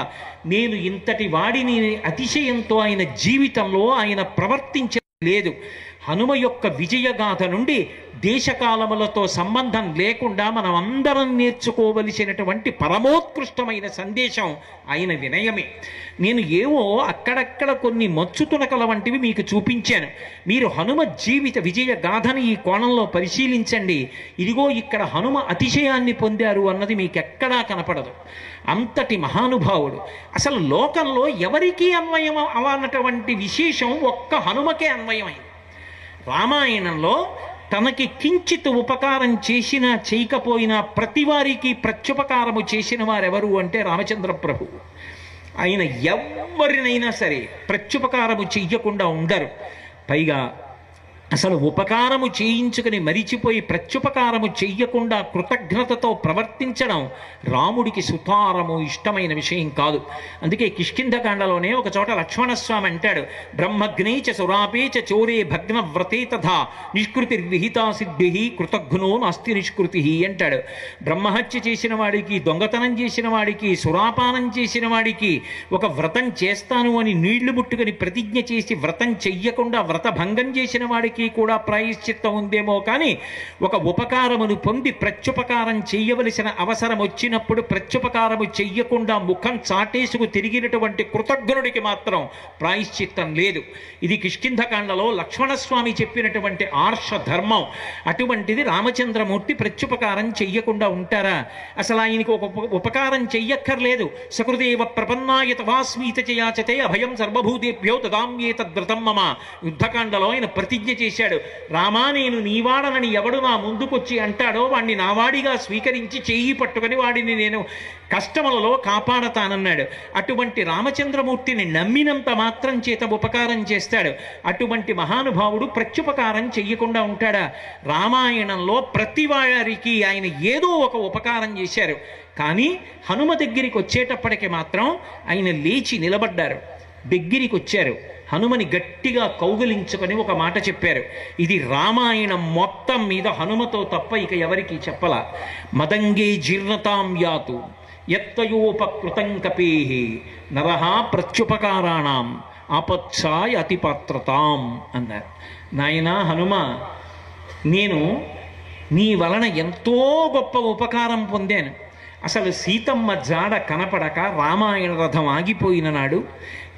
నేను ఇంతటి వాడిని అతిశయంతో ఆయన జీవితంలో ఆయన ప్రవర్తించలేదు. హనుమ యొక్క విజయగాథ నుండి దేశకాలములతో సంబంధం లేకుండా మనం అందరం నేర్చుకోవలసినటువంటి పరమోత్కృష్టమైన సందేశం ఆయన వినయమే. నేను ఏవో అక్కడక్కడ కొన్ని మచ్చు తునకల వంటివి మీకు చూపించాను. మీరు హనుమ జీవిత విజయ గాథని ఈ కోణంలో పరిశీలించండి. ఇదిగో ఇక్కడ హనుమ అతిశయాన్ని పొందారు అన్నది మీకు ఎక్కడా కనపడదు. అంతటి మహానుభావుడు. అసలు లోకంలో ఎవరికీ అన్వయం అవనటువంటి విశేషం ఒక్క హనుమకే అన్వయమైంది. రామాయణంలో తనకి కించిత్ ఉపకారం చేసినా చేయకపోయినా ప్రతి వారికి ప్రత్యుపకారము చేసిన వారెవరు అంటే రామచంద్ర ప్రభు. ఆయన ఎవరినైనా సరే ప్రత్యుపకారము చెయ్యకుండా ఉండరు. పైగా అసలు ఉపకారము చేయించుకుని మరిచిపోయి ప్రత్యుపకారము చెయ్యకుండా కృతజ్ఞతతో ప్రవర్తించడం రాముడికి సుతారము ఇష్టమైన విషయం కాదు. అందుకే కిష్కింధకాండలోనే ఒక చోట లక్ష్మణస్వామి అంటాడు, బ్రహ్మగ్నేచ సురాపేచ చోరే భగ్న వ్రతే తథా నిష్కృతిర్విహితా సిద్ధి కృతఘ్నో నాస్తి నిష్కృతి అంటాడు. బ్రహ్మహత్య చేసిన వాడికి, దొంగతనం చేసిన వాడికి, సురాపానం చేసిన వాడికి ఒక వ్రతం చేస్తాను అని నీళ్లు ముట్టుకుని ప్రతిజ్ఞ చేసి వ్రతం చెయ్యకుండా వ్రత భంగం చేసిన వాడికి కూడా ప్రాయశ్చిత్తం ఉందేమో కానీ ఒక ఉపకారమును పొంది ప్రత్యుపకారం చెయ్యవలసిన అవసరం వచ్చినప్పుడు ప్రత్యుపకారము చెయ్యకుండా ముఖం చాటేసుకు తిరిగినటువంటి కృతజ్ఞుడికి మాత్రం ప్రాయశ్చిత్తం లేదు. ఇది కిష్కింధకాండలో లక్ష్మణస్వామి చెప్పినటువంటి ఆర్ష ధర్మం. అటువంటిది రామచంద్రమూర్తి ప్రత్యుపకారం చెయ్యకుండా ఉంటారా? అసలు ఆయనకి ఒక ఉపకారం చెయ్యక్కర్లేదు. సకృదేవ ప్రపన్నాయ తవాస్మీత చయాచతే అభయం సర్వభూతేభ్యో దదామ్యేతద్వ్రతం మమ. యుద్ధకాండలో ఆయన ప్రతిజ్ఞ చేశాడు, రామా నేను నీవాడనని ఎవడు నా ముందుకొచ్చి అంటాడో వాడిని నావాడిగా స్వీకరించి చెయ్యి పట్టుకొని వాడిని నేను కష్టములలో కాపాడతానన్నాడు. అటువంటి రామచంద్రమూర్తిని నమ్మినంత మాత్రం చేత ఉపకారం చేస్తాడు. అటువంటి మహానుభావుడు ప్రత్యుపకారం చెయ్యకుండా ఉంటాడా? రామాయణంలో ప్రతి వారికి ఆయన ఏదో ఒక ఉపకారం చేశారు. కానీ హనుమ దగ్గరికి వచ్చేటప్పటికి మాత్రం ఆయన లేచి నిలబడ్డారు, దగ్గరికి వచ్చారు, హనుమని గట్టిగా కౌగిలించుకొని ఒక మాట చెప్పారు. ఇది రామాయణం మొత్తం మీద హనుమతో తప్ప ఇక ఎవరికి చెప్పలా. మదంగే జీర్ణతాం యాతు యత్తయోపకృతం కపేహి నరహ ప్రత్యుపకారాణం ఆపత్సాయ అతిపాత్రతాం అన్నారు. నాయనా హనుమ, నేను నీ వలన ఎంతో గొప్ప ఉపకారం పొందాను. అసలు సీతమ్మ జాడ కనపడక రామాయణ రథం ఆగిపోయిన నాడు,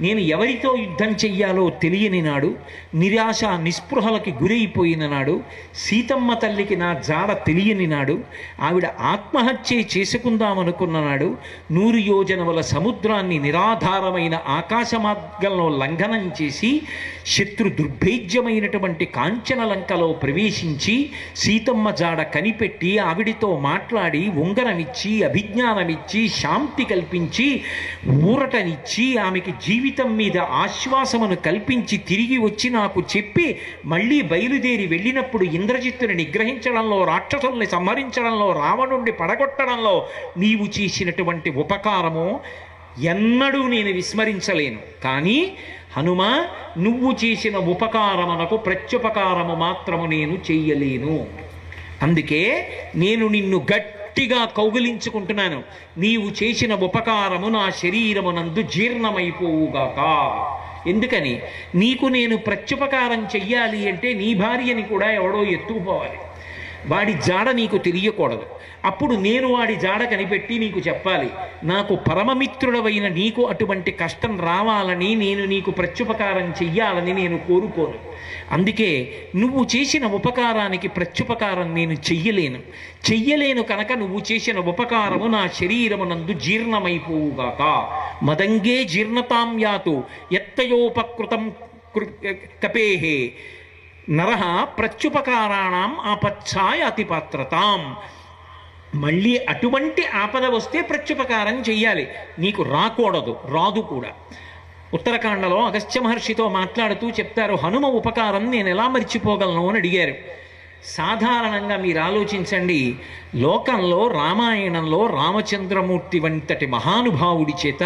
నేను ఎవరితో యుద్ధం చెయ్యాలో తెలియని నాడు, నిరాశ నిస్పృహలకి గురైపోయిన నాడు, సీతమ్మ తల్లికి నా జాడ తెలియని నాడు, ఆవిడ ఆత్మహత్య చేసుకుందామనుకున్న నాడు, 100 యోజనముల సముద్రాన్ని నిరాధారమైన ఆకాశ మార్గంలో లంఘనం చేసి శత్రు దుర్భేద్యమైనటువంటి కాంచనలంకలో ప్రవేశించి సీతమ్మ జాడ కనిపెట్టి ఆవిడితో మాట్లాడి ఉంగరమిచ్చి అభిజ్ఞానమిచ్చి శాంతి కల్పించి ఊరటనిచ్చి ఆమెకి జీవితం మీద ఆశ్వాసమును కల్పించి తిరిగి వచ్చి నాకు చెప్పి మళ్ళీ బయలుదేరి వెళ్ళినప్పుడు ఇంద్రజిత్తుని నిగ్రహించడంలో, రాక్షసుల్ని సంహరించడంలో, రావణుణ్ణి పడగొట్టడంలో నీవు చేసినటువంటి ఉపకారము ఎన్నడూ నేను విస్మరించలేను. కానీ హనుమా, నువ్వు చేసిన ఉపకారమునకు ప్రత్యుపకారము మాత్రము నేను చెయ్యలేను. అందుకే నేను నిన్ను గట్టిగా కౌగిలించుకుంటున్నాను. నీవు చేసిన ఉపకారము నా శరీరమునందు జీర్ణమైపోవుగాక. ఎందుకని? నీకు నేను ప్రత్యుపకారం చెయ్యాలి అంటే నీ భార్యని కూడా ఎవడో ఎత్తుకుపోవాలి. వాడి జాడ నీకు తెలియకూడదు. అప్పుడు నేను వాడి జాడ కనిపెట్టి నీకు చెప్పాలి. నాకు పరమమిత్రుడవైన నీకు అటువంటి కష్టం రావాలని నేను నీకు ప్రత్యుపకారం చెయ్యాలని నేను కోరుకోను. అందుకే నువ్వు చేసిన ఉపకారానికి ప్రత్యుపకారం నేను చెయ్యలేను కనుక నువ్వు చేసిన ఉపకారము నా శరీరమునందు జీర్ణమైపోవుగాక. మదంగే జీర్ణతాం యాతు యత్తయోపకృతం కపేహే నరహ ప్రత్యుపకారాణం ఆపత్సాయ అతిపాత్రతాం. మళ్ళీ అటువంటి ఆపద వస్తే ప్రత్యుపకారం చెయ్యాలి, నీకు రాదు కూడా. ఉత్తరకాండలో అగస్త్య మహర్షితో మాట్లాడుతూ చెప్తారు, హనుమ ఉపకారం నేను ఎలా మర్చిపోగలను అని అడిగారు. సాధారణంగా మీరు ఆలోచించండి, లోకంలో రామాయణంలో రామచంద్రమూర్తి వంటి మహానుభావుడి చేత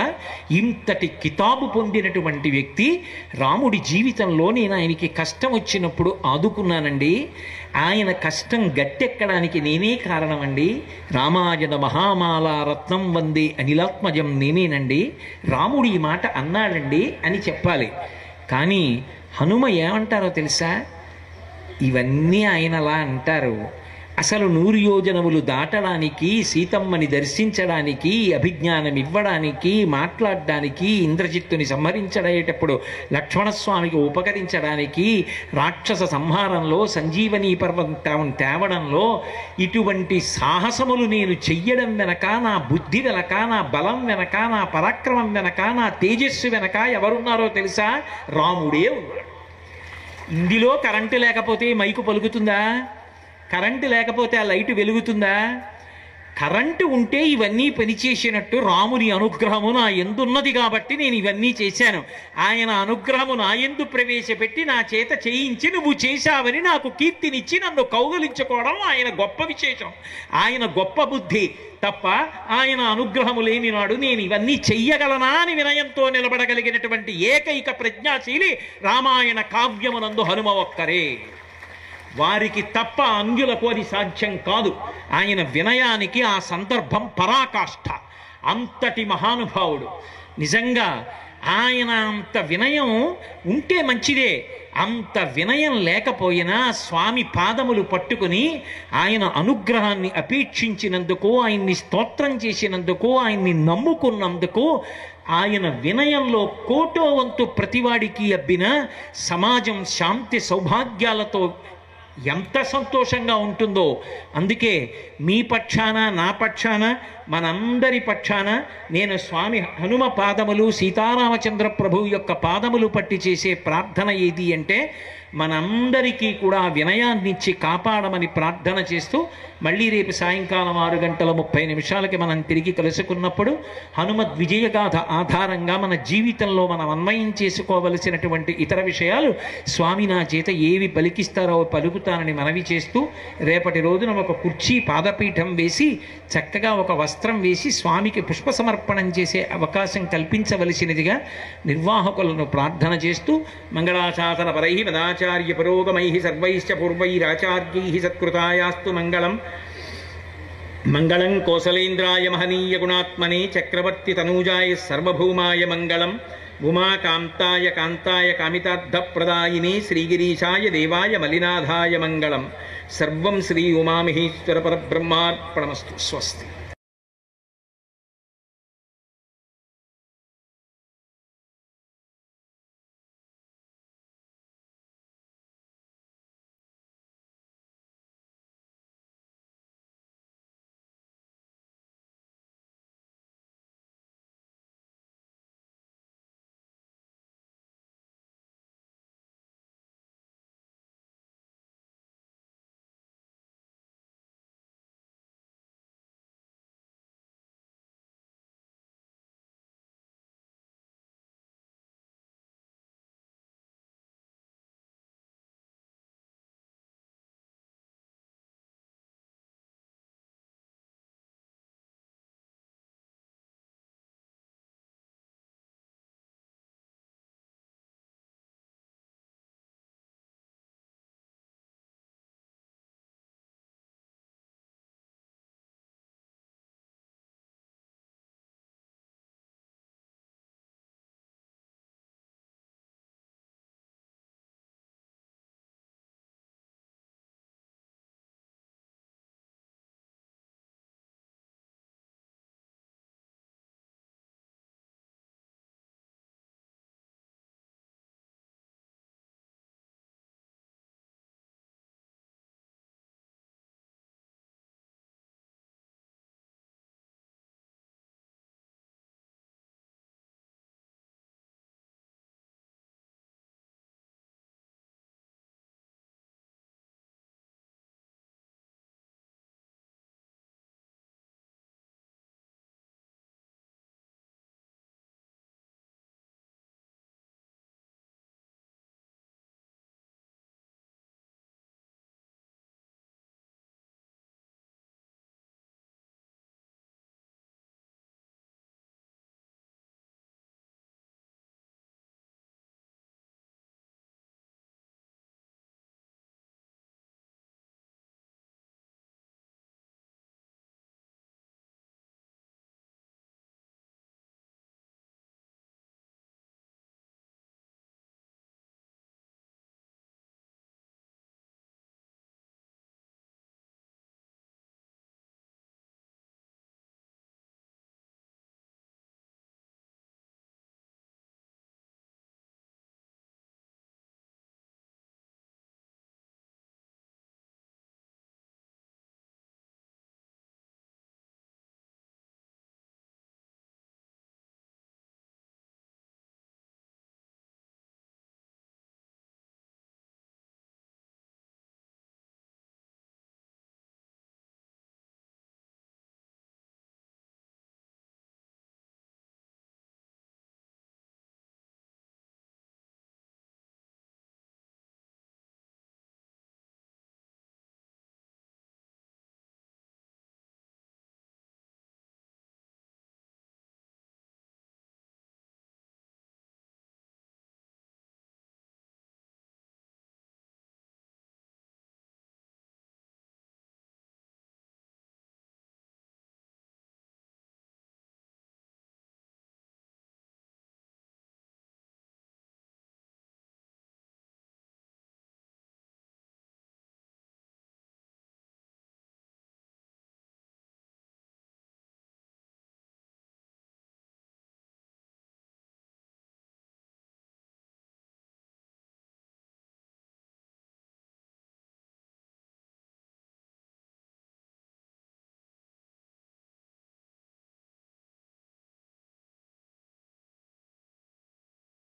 ఇంతటి కితాబు పొందినటువంటి వ్యక్తి రాముడి జీవితంలో నేను ఆయనకి కష్టం వచ్చినప్పుడు ఆదుకున్నానండి. ఆయన కష్టం గట్టెక్కడానికి నేనే కారణమండి. రామాయణ మహామాల రత్నం వందే అనిలాత్మజం నేనేనండి. రాముడు ఈ మాట అన్నాడండి అని చెప్పాలి. కానీ హనుమ ఏమంటారో తెలుసా? ఇవన్నీ ఆయన అలా అంటారు. అసలు 100 యోజనములు దాటడానికి, సీతమ్మని దర్శించడానికి, అభిజ్ఞానం ఇవ్వడానికి, మాట్లాడడానికి, ఇంద్రజిత్తుని సంహరించడేటప్పుడు లక్ష్మణస్వామికి ఉపకరించడానికి, రాక్షస సంహారంలో సంజీవనీ పర్వం తేవడంలో ఇటువంటి సాహసములు నేను చెయ్యడం వెనక, నా బుద్ధి వెనక, నా బలం వెనక, నా పరాక్రమం వెనక, నా తేజస్సు వెనక ఎవరున్నారో తెలుసా? రాముడే ఉన్నాడు. ఇందులో కరెంటు లేకపోతే మైకు పలుకుతుందా? కరెంటు లేకపోతే ఆ లైటు వెలుగుతుందా? కరెంటు ఉంటే ఇవన్నీ పనిచేసినట్టు రాముని అనుగ్రహము నా ఎందున్నది కాబట్టి నేను ఇవన్నీ చేశాను. ఆయన అనుగ్రహము నా ఎందు ప్రవేశపెట్టి నా చేత చేయించి నువ్వు చేశావని నాకు కీర్తినిచ్చి నన్ను కౌగలించుకోవడం ఆయన గొప్ప విశేషం, ఆయన గొప్ప బుద్ధి తప్ప ఆయన అనుగ్రహము లేని నాడు నేను ఇవన్నీ చెయ్యగలనా అని వినయంతో నిలబడగలిగినటువంటి ఏకైక ప్రజ్ఞాశీలి రామాయణ కావ్యమునందు హనుమ ఒక్కరే. వారికి తప్ప అంగులకు అది సాధ్యం కాదు. ఆయన వినయానికి ఆ సందర్భం పరాకాష్ఠ. అంతటి మహానుభావుడు. నిజంగా ఆయన అంత వినయం ఉంటే మంచిదే. అంత వినయం లేకపోయినా స్వామి పాదములు పట్టుకుని ఆయన అనుగ్రహాన్ని అపేక్షించినందుకు, ఆయన్ని స్తోత్రం చేసినందుకు, ఆయన్ని నమ్ముకున్నందుకు, ఆయన వినయంలో కోటో వంతు ప్రతివాడికి అబ్బిన సమాజం శాంతి సౌభాగ్యాలతో ఎంత సంతోషంగా ఉంటుందో. అందుకే మీ పక్షాన, నా పక్షాన, మనందరి పక్షాన నేను స్వామి హనుమ పాదములు, సీతారామచంద్ర ప్రభు యొక్క పాదములు పట్టి చేసే ప్రార్థన ఏది అంటే, మనందరికీ కూడా వినయాన్నిచ్చి కాపాడమని ప్రార్థన చేస్తూ మళ్ళీ రేపు సాయంకాలం 6:30 మనం తిరిగి కలుసుకున్నప్పుడు హనుమద్ విజయగాథ ఆధారంగా మన జీవితంలో మనం అన్వయం చేసుకోవలసినటువంటి ఇతర విషయాలు స్వామి నా చేత ఏవి పలికిస్తారో పలుకుతానని మనవి చేస్తూ, రేపటి రోజున ఒక కుర్చీ పాదపీఠం వేసి చక్కగా ఒక వస్త్రం వేసి స్వామికి పుష్ప సమర్పణం చేసే అవకాశం కల్పించవలసినదిగా నిర్వాహకులను ప్రార్థన చేస్తూ, మంగళాశాసన పరై మదాచార్య పురోగమై సర్వైశ్చ పూర్వైరాచార్యై సత్కృతాయాస్తు మంగళం. మంగళం కోసలేంద్రాయ మహనీయ గుణాత్మనే చక్రవర్తి తనూజాయ సర్వభౌమాయ మంగళం. ఉమాకాంతాయ కాంతాయ కామితార్థప్రదాయినే శ్రీగిరీశాయ దేవాయ మలినాథాయ మంగళం. సర్వం శ్రీ ఉమామహేశ్వర పరబ్రహ్మార్పణమస్తు. స్వస్తి.